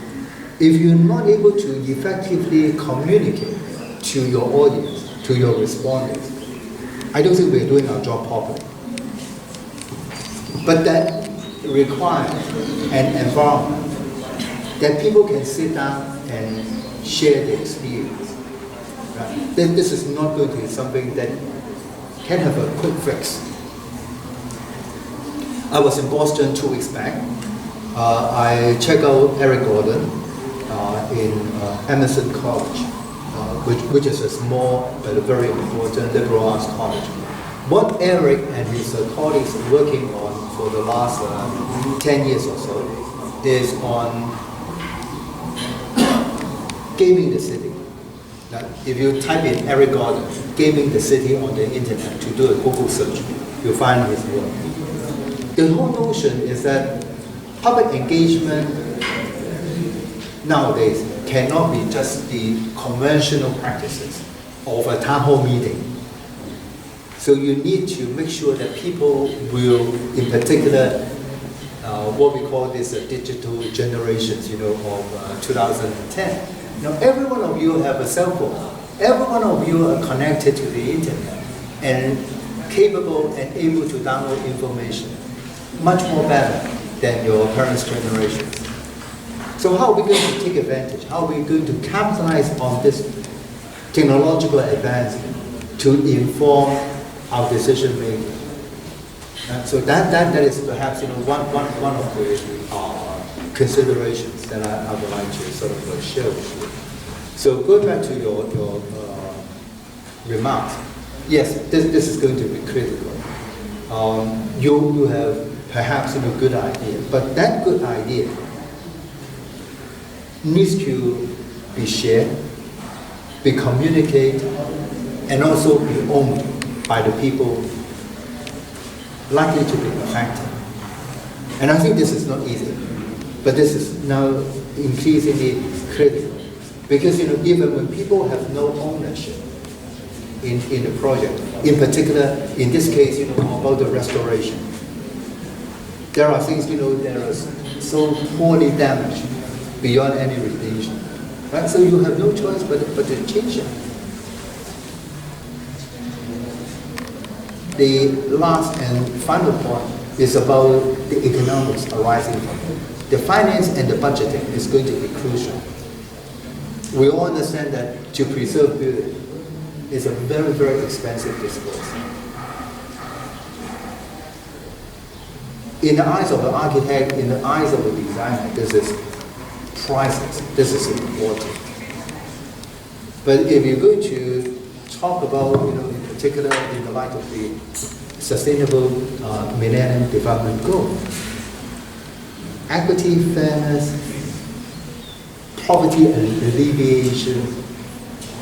If you're not able to effectively communicate to your audience, to your respondents, I don't think we're doing our job properly. But that requires an environment that people can sit down and share their experience. Right? This is not going to be something that can have a quick fix. I was in Boston 2 weeks back. I checked out Eric Gordon in Emerson College, which is a small but a very important liberal arts college. What Eric and his colleagues are working on for the last 10 years or so is on gaming the city. Now, if you type in Eric Gordon, gaming the city on the internet to do a Google search, you'll find his work. The whole notion is that public engagement nowadays cannot be just the conventional practices of a town hall meeting. So you need to make sure that people will, in particular, what we call this digital generations, of 2010. Now, every one of you have a cell phone. Every one of you are connected to the internet and capable and able to download information much more better than your parents' generation. So how are we going to take advantage? How are we going to capitalize on this technological advancement to inform our decision making? So that is perhaps one of the considerations that I would like to sort of share with you. So going back to your remarks, yes, this is going to be critical. You have perhaps a good idea, but that good idea needs to be shared, be communicated, and also be owned by the people likely to be affected. And I think this is not easy, but this is now increasingly critical. Because even when people have no ownership in the project, in particular, in this case, about the restoration, there are things, that are so poorly damaged beyond any redemption. Right? So you have no choice but to change it. the last and final point is about the economics arising from it. The finance and the budgeting is going to be crucial. We all understand that to preserve building is a very, very expensive discourse. In the eyes of the architect, in the eyes of the designer, this is priceless, this is important. But if you're going to talk about, in particular in the light of the Sustainable Millennium Development Goal, equity, fairness, poverty alleviation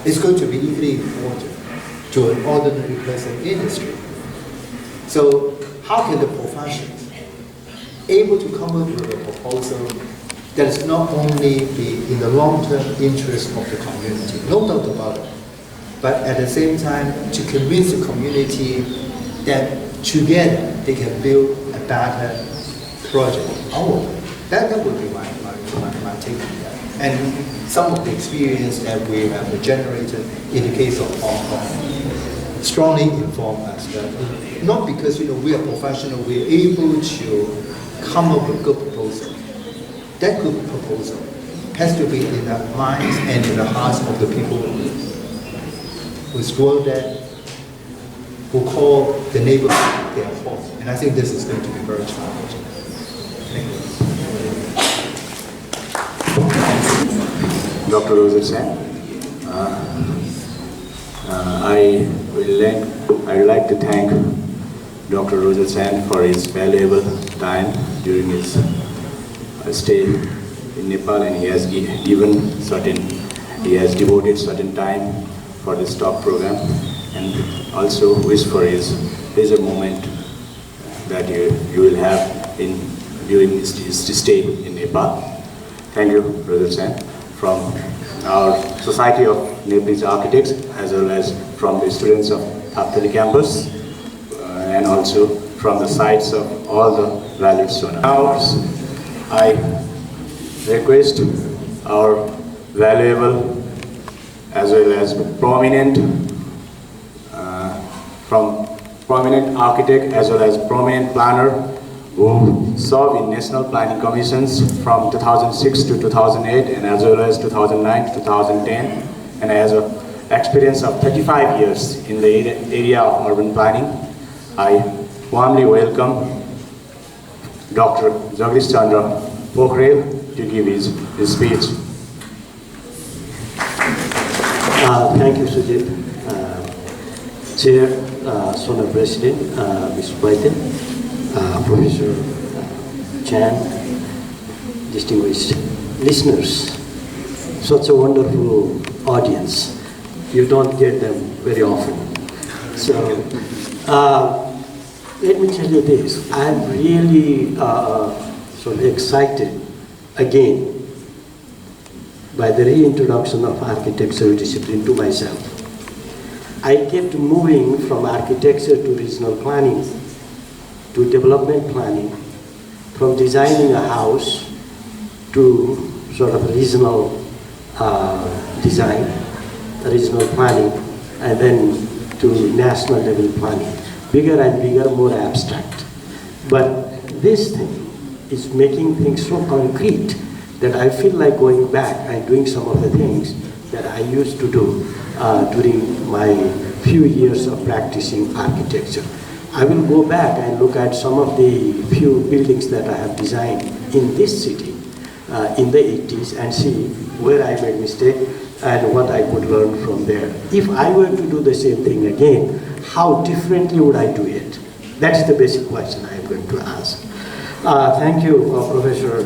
is going to be equally important to an ordinary person industry. So how can the professions able to come up with a proposal that is not only in the long-term interest of the community, no doubt about it, but at the same time to convince the community that together they can build a better project. That would be my take on that. And some of the experience that we have generated in the case of Hong Kong strongly inform us that not because we are professional, we're able to come up with good proposal. That good proposal has to be in the minds and in the hearts of the people who dwell there, who call the neighborhood their home. And I think this is going to be very challenging. Thank you. Dr. Rosal, I would like to thank Dr. Rosal for his valuable time during his stay in Nepal, and he has devoted certain time for this talk program, and also wish for his pleasure moment that you will have during his stay in Nepal. Thank you, Rosal, from our Society of Nepalese Architects, as well as from the students of Thapthali campus, and also from the sites of all the valued SONA. Now, I request our valuable as well as prominent architect as well as prominent planner who served in National Planning Commissions from 2006 to 2008 and as well as 2009 to 2010, and has an experience of 35 years in the area of urban planning. I warmly welcome Dr. Jagdish Chandra Pokhrel to give his speech. Thank you, Sujit. Chair, SONA President, Mr. Biden, Professor Shan, distinguished listeners, such a wonderful audience. You don't get them very often. So, let me tell you this, I'm really sort of excited again by the reintroduction of architectural discipline to myself. I kept moving from architecture to regional planning, to development planning, from designing a house to sort of regional design, regional planning, and then to national level planning. Bigger and bigger, more abstract. But this thing is making things so concrete that I feel like going back and doing some of the things that I used to do during my few years of practicing architecture. I will go back and look at some of the few buildings that I have designed in this city in the 80s and see where I made mistake and what I could learn from there. If I were to do the same thing again, how differently would I do it? That's the basic question I am going to ask. Thank you, Professor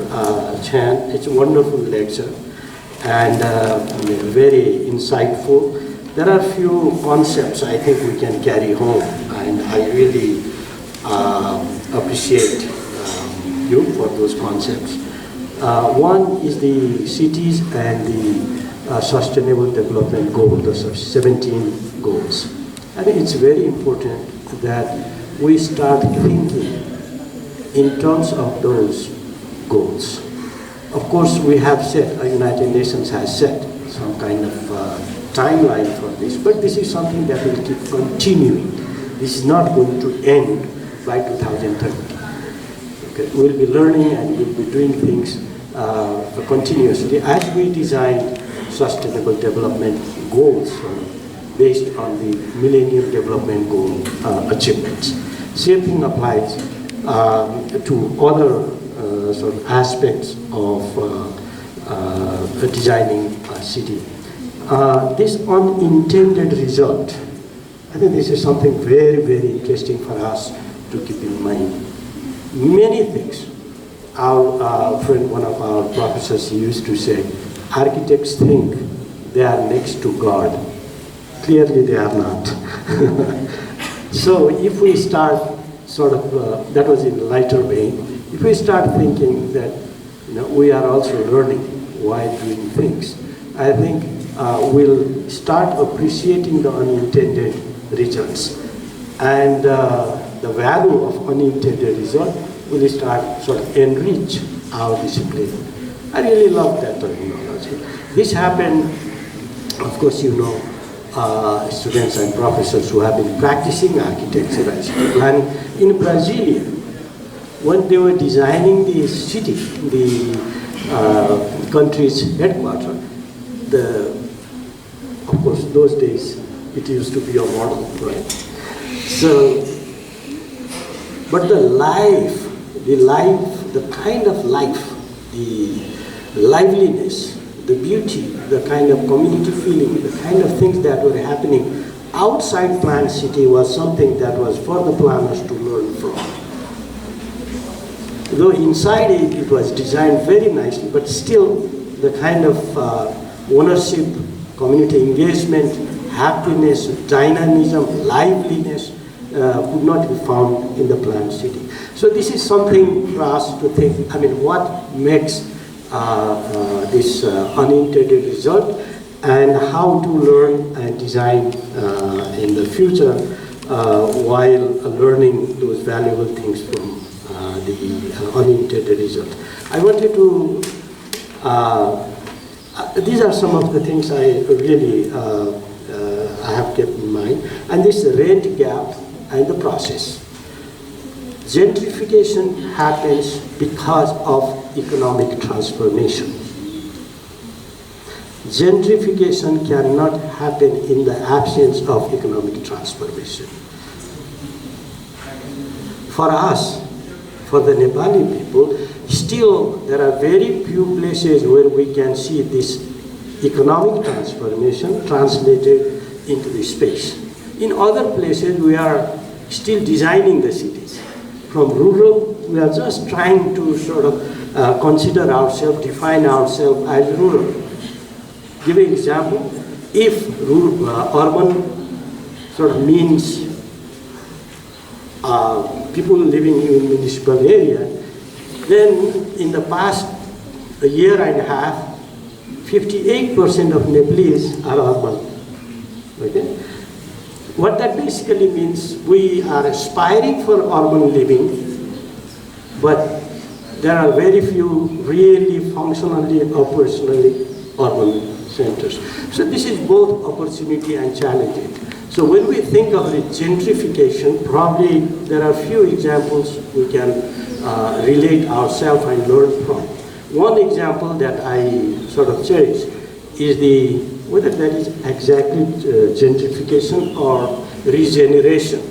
Shan. It's a wonderful lecture and very insightful. There are few concepts I think we can carry home, and I really appreciate you for those concepts. One is the cities and the sustainable development goal, the 17 goals. I think it's very important that we start thinking in terms of those goals. Of course, we have set, United Nations has set some kind of timeline for this, but this is something that will keep continuing. this is not going to end by 2030. Okay. We'll be learning and we'll be doing things continuously as we design sustainable development goals based on the Millennium Development Goal achievements. Same thing applies to other sort of aspects of designing a city. This unintended result, I think this is something very, very interesting for us to keep in mind. Many things. Our friend, one of our professors used to say, architects think they are next to God. Clearly they are not. So if we start sort of, that was in a lighter vein, if we start thinking that we are also learning while doing things, I think we'll start appreciating the unintended results. And the value of unintended result will start sort of enrich our discipline. I really love that terminology. This happened, of course, students and professors who have been practicing architecture and city planning in Brazil. When they were designing the city, the country's headquarters, of course, those days it used to be a model, right? So, but the kind of life, the liveliness, the beauty, the kind of community feeling, the kind of things that were happening outside planned city was something that was for the planners to learn from. Though inside it was designed very nicely, but still the kind of ownership, community engagement, happiness, dynamism, liveliness could not be found in the planned city. So this is something for us to think, what makes this unintended result and how to learn and design in the future while learning those valuable things from the unintended result. I wanted to, these are some of the things I really I have kept in mind, and this rent gap and the process. Gentrification happens because of economic transformation. Gentrification cannot happen in the absence of economic transformation. For us, for the Nepali people, still there are very few places where we can see this economic transformation translated into the space. In other places, we are still designing the cities. From rural, we are just trying to sort of consider ourselves, define ourselves as rural. Give an example. If urban sort of means people living in municipal area, then in the past a year and a half, 58% of Nepalese are urban. Okay? What that basically means, we are aspiring for urban living, but there are very few really functionally or personally urban centers. So this is both opportunity and challenging. So when we think of the gentrification, probably there are few examples we can relate ourselves and learn from. One example that I sort of cherish is whether that is exactly gentrification or regeneration.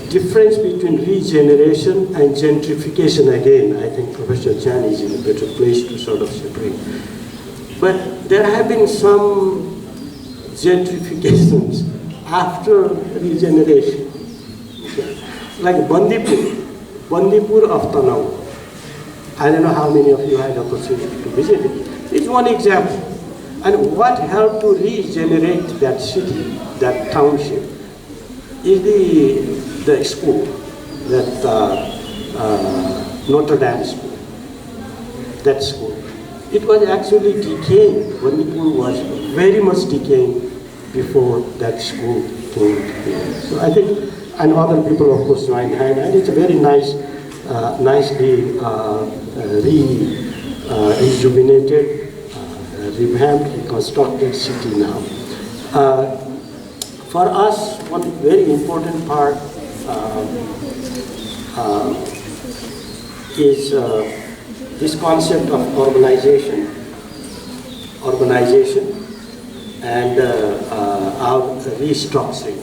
Difference between regeneration and gentrification, again, I think Professor Shan is in a better place to sort of separate. But there have been some gentrifications after regeneration. Okay. Like Bandipur of Tanaw. I don't know how many of you had the opportunity to visit it. It's one example. And what helped to regenerate that city, that township, is the school, that Notre Dame school, that school. It was actually decaying. Bandipur was very much decaying before that school came here. So I think, and other people of course joined hand, and it's a very nice, nicely rejuvenated, revamped, reconstructed city now. For us, one very important part is this concept of urbanization and our restructuring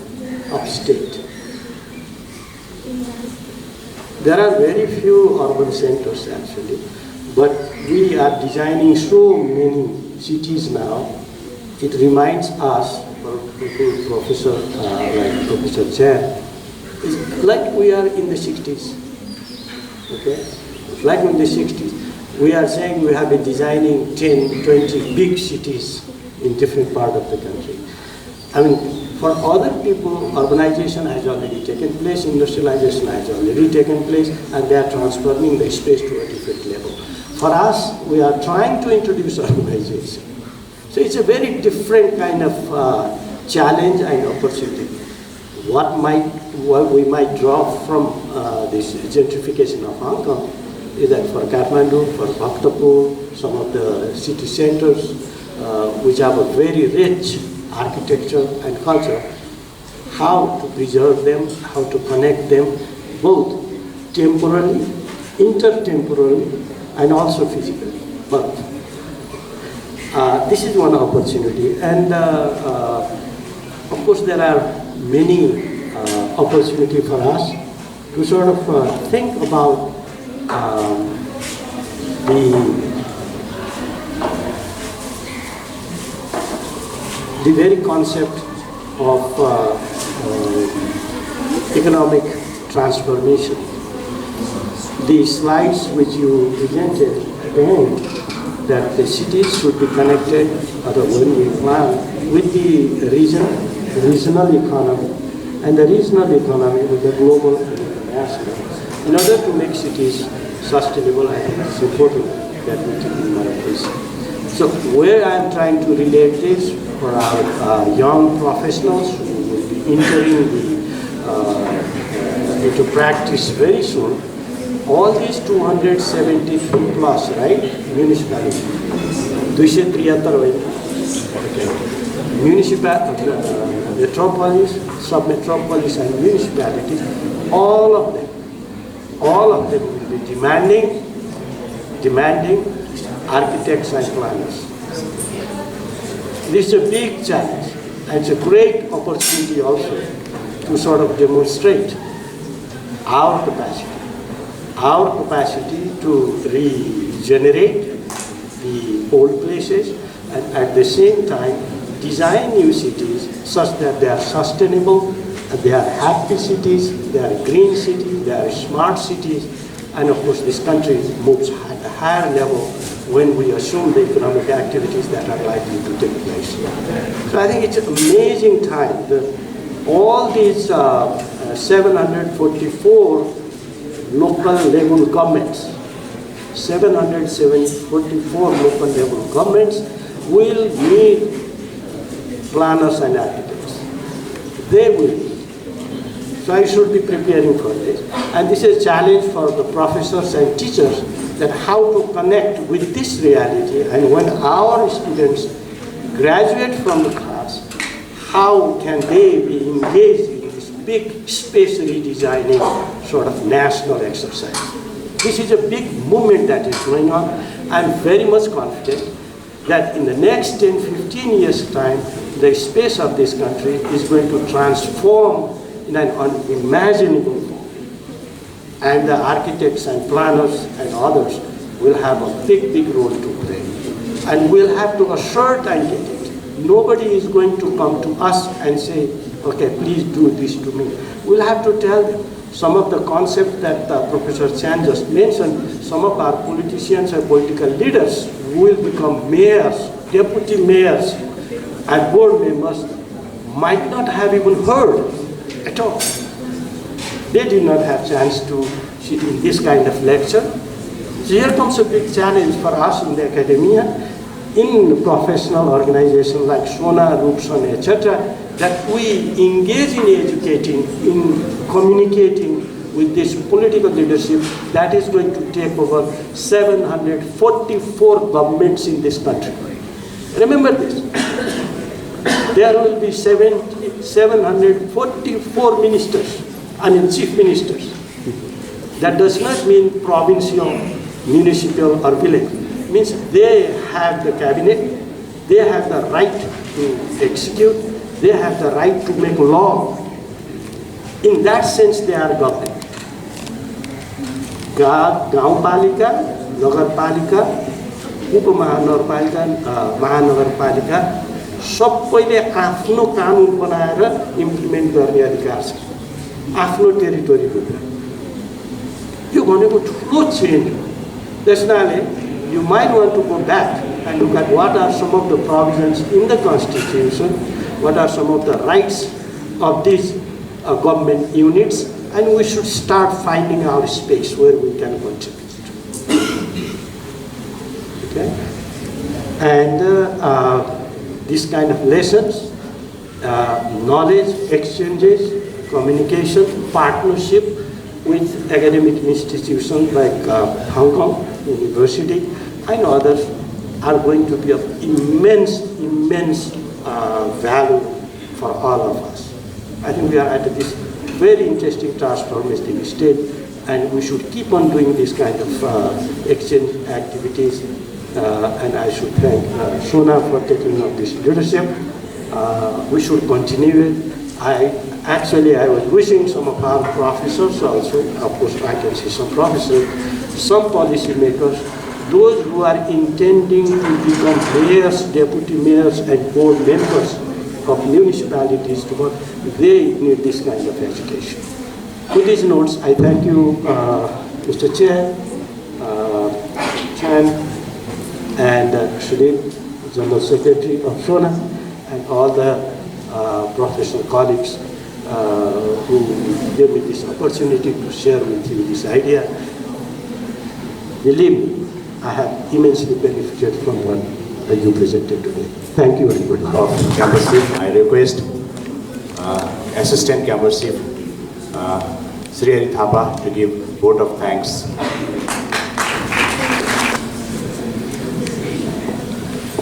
of state. There are very few urban centers actually, but we are designing so many cities now. It reminds us, Professor Shan, it's like we are in the 60s. Okay? Like in the 60s. We are saying we have been designing 10, 20 big cities in different parts of the country. I mean, for other people, urbanization has already taken place, industrialization has already taken place, and they are transforming the space to a different level. For us, we are trying to introduce urbanization. So it's a very different kind of challenge and opportunity. What we might draw from this gentrification of Hong Kong is that for Kathmandu, for Bhaktapur, some of the city centers, which have a very rich architecture and culture, how to preserve them, how to connect them, both temporally, intertemporally, and also physically. But this is one opportunity, and of course there are many opportunities for us to sort of think about the very concept of economic transformation. The slides which you presented again, that the cities should be connected at a one-way plan with the regional economy, and the regional economy with the global and international. In order to make cities sustainable, I think it's important that we keep in mind this. So where I'm trying to relate this for our young professionals who will be entering into practice very soon, all these 273 plus, right, municipalities, 273 metropolis, sub-metropolis and municipalities, all of them will be demanding architects and planners. This is a big challenge, and it's a great opportunity also to sort of demonstrate our capacity to regenerate the old places, and at the same time design new cities such that they are sustainable, and they are happy cities, they are green cities, they are smart cities, and of course this country moves at a higher level when we assume the economic activities that are likely to take place. So I think it's an amazing time that all these 744 local level governments, 744 local level governments will need planners and architects. They will. So I should be preparing for this. And this is a challenge for the professors and teachers, that how to connect with this reality, and when our students graduate from the class, how can they be engaged in this big space redesigning sort of national exercise. This is a big movement that is going on. I'm very much confident that in the next 10, 15 years' time, the space of this country is going to transform in an unimaginable form. And the architects and planners and others will have a big role to play. And we'll have to assert and get it. Nobody is going to come to us and say, okay, please do this to me. We'll have to tell them. Some of the concepts that Professor Shan just mentioned, some of our politicians and political leaders who will become mayors, deputy mayors, and board members might not have even heard at all. They did not have chance to sit in this kind of lecture. So here comes a big challenge for us in the academia, in professional organizations like SONA, SONA, etc., that we engage in educating, in communicating with this political leadership that is going to take over 744 governments in this country. Remember this. there will be 744 ministers, I mean chief ministers. That does not mean provincial, municipal or village. It means they have the cabinet, they have the right to execute, they have the right to make law. In that sense, they are government. गाउँपालिका, नगरपालिका, उपमहानगरपालिका, महानगरपालिका सबैले आफ्नो कानुन बनाएर implement गर्ने अधिकार छ आफ्नो टेरिटोरीभित्र। यो भनेको ठुलो चेन्ज हो। त्यसैले you might want to go back and look at what are some of the provisions in the Constitution, what are some of the rights of these government units, and we should start finding our space where we can contribute. Okay? And this kind of lessons, knowledge exchanges, communication, partnership with academic institutions like Hong Kong University and others are going to be of immense value for all of us. I think we are at this very interesting transformation stage, and we should keep on doing this kind of exchange activities. And I should thank SONA for taking up this leadership. We should continue it. I was wishing some of our professors also, of course I can see some professors, some policy makers, those who are intending to become mayors, deputy mayors and board members of municipalities, they need this kind of education. With these notes, I thank you, Mr. Chair, Shan, and Sudip, General Secretary of SONA, and all the professional colleagues who gave me this opportunity to share with you this idea. Believe me, I have immensely benefited from what you presented today. Thank you, everybody. Campus Chief, I request Assistant Campus Chief Sri Hari Thapa to give vote of thanks.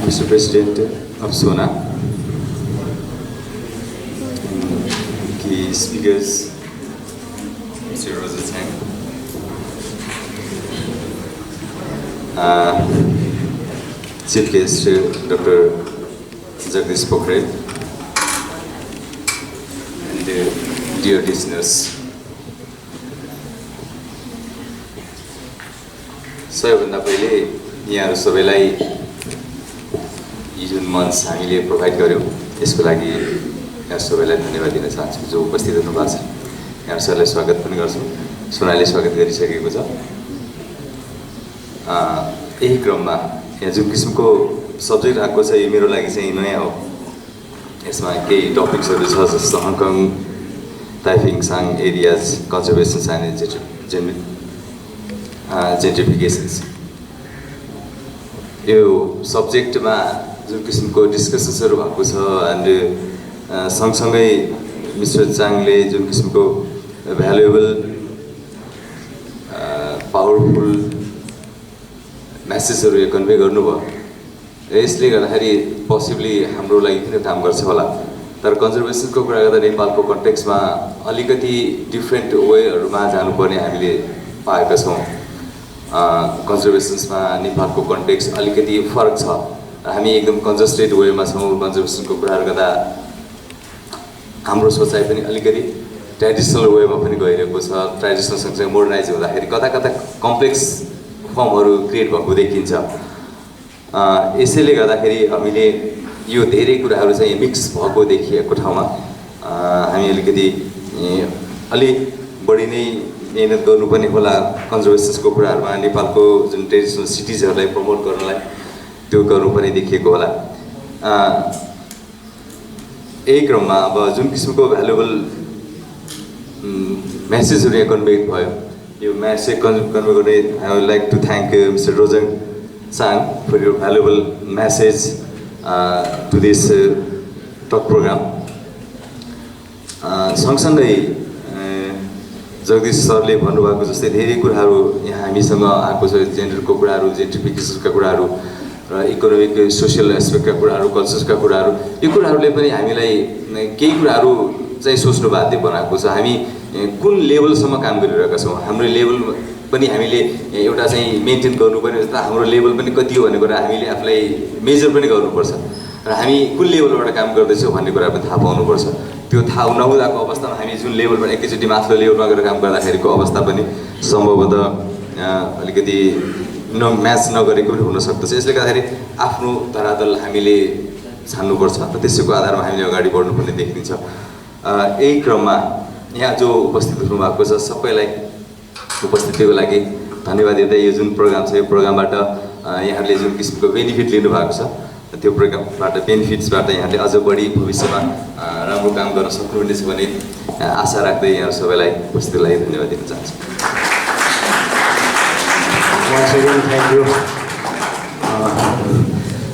Mr. President of SONA, key speakers, Mr. Rosa Chang, Chief Guest Dr. Jagdish Pokhrel, and dear listeners. सबैभन्दा पहिले यहाँहरु सबैलाई जुन मञ्च हामीले provide गर्यौं त्यसको लागि यहाँ सबैलाई धन्यवाद दिन चाहन्छु जो उपस्थित हुनुभएको छ। यहाँ सबैलाई स्वागत पनि गर्छु। सोनाले स्वागत गरिसकेको छ। यही क्रममा यहाँ जुन किसिमको सब्जेक्ट आएको छ यो मेरो लागि चाहिँ नयाँ हो। यसमा केही टपिक्सहरु छ जस्तो हङकङ, ताइफिङसाङ एरियाज, कन्जर्भेसन एन्ड जेन्ट्रिफिकेसन्स। यो सब्जेक्टमा जुन किसिमको डिस्कसन्सहरु भएको छ एन्ड सँगसँगै मिस्टर चाङले जुन किसिमको भ्यालुएबल पावरफुल मेसेजहरु यो कन्भे गर्नुभयो, यसले गर्दाखेरि पोसिबली हाम्रो लागि पनि काम गर्छ होला। तर कन्जर्भेसनको कुरा गर्दा नेपालको कन्टेक्स्टमा अलिकति डिफरेन्ट वेहरुमा जानुपर्ने हामीले पाएका छौं। कन्जर्भेसन्समा नेपालको कन्टेक्स्ट अलिकति फरक छ। हामी एकदम कन्जस्टेड वेमा छौं। कन्जर्भेसनको कुराहरु गर्दा हाम्रो सोचाइ पनि अलिकति ट्रेडिसनल वेमा पनि गइरहेको छ। ट्रेडिसनल सँगसँगै मोडर्नाइज हुँदाखेरि कता कता कम्प्लेक्स फर्महरु क्रिएट भएको देखिन्छ। यसैले गर्दाखेरि हामीले यो धेरै कुराहरु चाहिँ मिक्स भएको देखिएको ठाउँमा हामी अलिकति अलि बढी नै मेहनत गर्नुपर्ने होला। कन्जर्भेसन्सको कुराहरुमा नेपालको जुन ट्रेडिसनल सिटीजहरुलाई प्रमोट गर्नलाई त्यो गर्नुपर्ने देखिएको होला। यही क्रममा अब जुन किसिमको भ्यालुएबल मेसेजहरु यहाँ कन्भे भयो, यो मेसेज कन्भे गर्ने I would like to thank mister Rojang Chang for your valuable message to this talk programme. सँगसँगै जगदीश सरले भन्नुभएको जस्तै धेरै कुराहरु यहाँ हामीसँग आएको छ। जेन्डरको कुराहरु, जेन्ट्रिफिकेसनका कुराहरु र इकोनोमिक सोसियल एस्पेक्टका कुराहरू कल्चर्सका कुराहरू यो कुराहरूले पनि हामीलाई केही कुराहरू चाहिँ सोच्नु बाध्य बनाएको छ हामी कुन लेभलसम्म काम गरिरहेका छौँ हाम्रो लेभल पनि हामीले एउटा चाहिँ मेन्टेन गर्नुपर्ने जस्तो हाम्रो लेभल पनि कति हो भन्ने कुरा हामीले आफूलाई मेजर पनि गर्नुपर्छ र हामी कुन लेभलबाट काम गर्दैछौँ भन्ने कुरा पनि थाहा पाउनुपर्छ त्यो थाहा नहुँदाको अवस्थामा हामी जुन लेभलबाट एकैचोटि माथिल्लो लेभलमा गएर काम गर्दाखेरिको अवस्था पनि सम्भवतः अलिकति म्याच नगरेको पनि हुनसक्दछ यसले गर्दाखेरि आफ्नो धरातल हामीले छान्नुपर्छ र त्यसैको आधारमा हामीले अगाडि बढ्नुपर्ने देखिन्छ यही क्रममा यहाँ जो उपस्थित हुनुभएको छ सबैलाई उपस्थितिको लागि धन्यवाद दिँदै यो जुन प्रोग्राम छ यो प्रोग्रामबाट यहाँहरूले जुन किसिमको बेनिफिट लिनुभएको छ त्यो प्रोग्रामबाट बेनिफिट्सबाट यहाँले अझ बढी भविष्यमा राम्रो काम गर्न सक्नुहुनेछ भन्ने आशा राख्दै यहाँ सबैलाई उपस्थितिको लागि धन्यवाद दिन चाहन्छु Once again, thank you,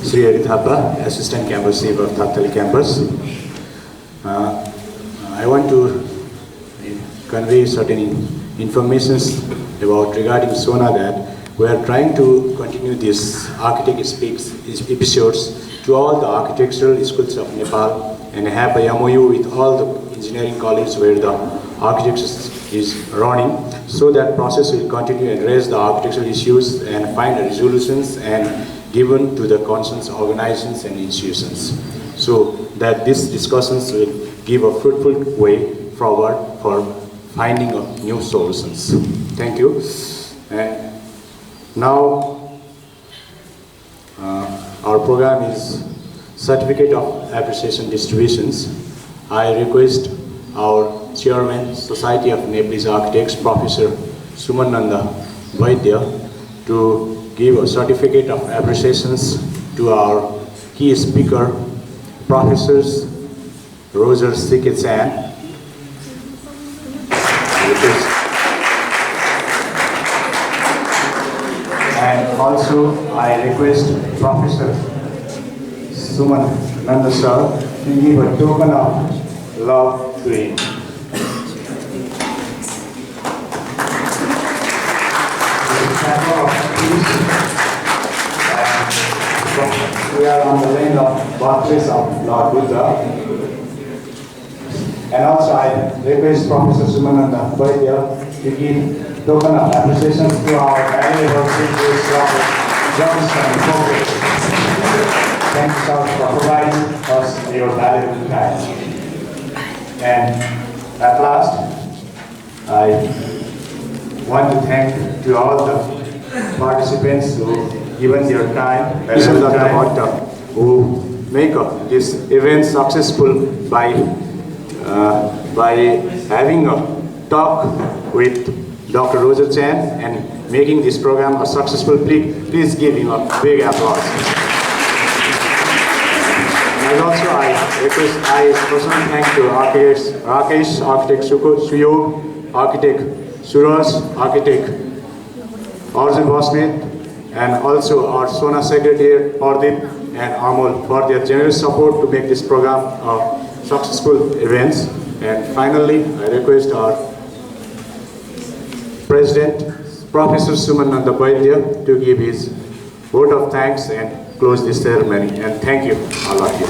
Sri Hari Thapa, Assistant Campus Chief of Untitled Campus. I want to convey certain informations regarding SONA that we are trying to continue this Architect Speaks episodes to all the architectural schools of Nepal and have a MOU with all the engineering colleges where the architecture is running, so that process will continue and raise the architectural issues and find resolutions and given to the concerned organizations and institutions, so that these discussions will give a fruitful way forward for finding of new solutions. Thank you. And now our program is Certificate of Appreciation Distributions. I request our Chairman, Society of Nepalese Architects, Professor Sumananda Vaidya, to give a certificate of appreciations to our key speaker, Professors Roger Shan. And also I request Professor Sumananda sir to give a token of love to him. We are on the land of birthplace of Lord Buddha. And also I request Professor Sumananda Vaidya to give token of appreciation to our valuable teachers, Johnson and Corbett. Thank you, sir, for providing us your valuable time. And at last, I want to thank to all the participants who given their time, who make this event successful by having a talk with Dr. Roger Shan and making this program a successful. Please give him a big applause. And also I personally thank to architects Rakesh, architect Suyog, architect Suraj, architect Arjun Bosmith, and also our SONA Secretary Pardip and Amol for their generous support to make this program a successful events. And finally, I request our President, Professor Sumananda Vaidya, to give his vote of thanks and close this ceremony. And thank you, all of you.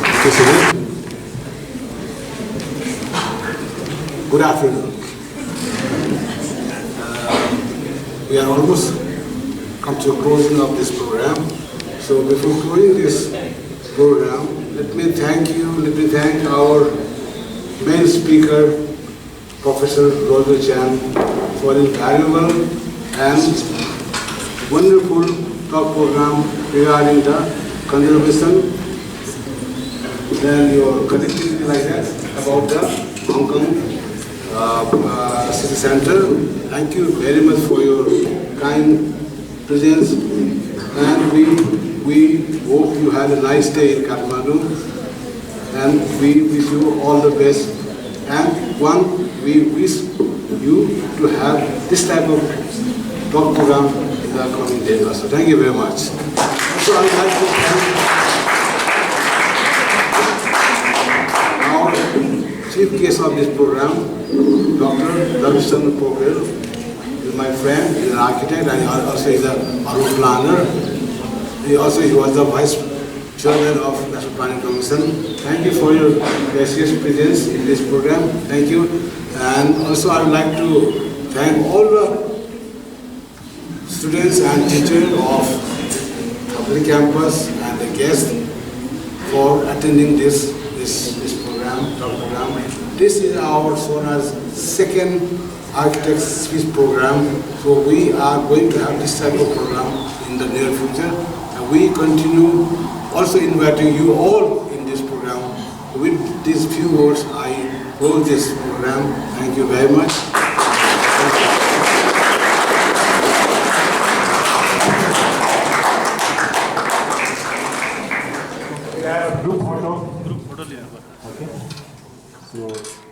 Good afternoon. We are almost come to the closing of this program. So before closing this program, let me thank our main speaker, Professor Roger Shan, for his valuable and wonderful talk program regarding the conservation, then your connectivity like that about the Hong Kong city center. Thank you very much for your kind presence, and we hope you had a nice day in Kathmandu, and we wish you all the best. And we wish you to have this type of talk program in the coming days also. Thank you very much. So I would like to thank our chief guest of this program, Dr. Ravishan Pokhel. Is my friend, he's an architect and also is a urban planner. he was the Vice Chairman of National Planning Commission. Thank you for your gracious presence in this program. Thank you. And also I would like to thank all the students and teachers of Public Campus and the guests for attending this program, talk program. This is our SONA's second architect speech program. So we are going to have this type of program in the near future. And we continue also inviting you all in this program. With these few words, I close this program. Thank you very much. We have a group photo. Okay. So.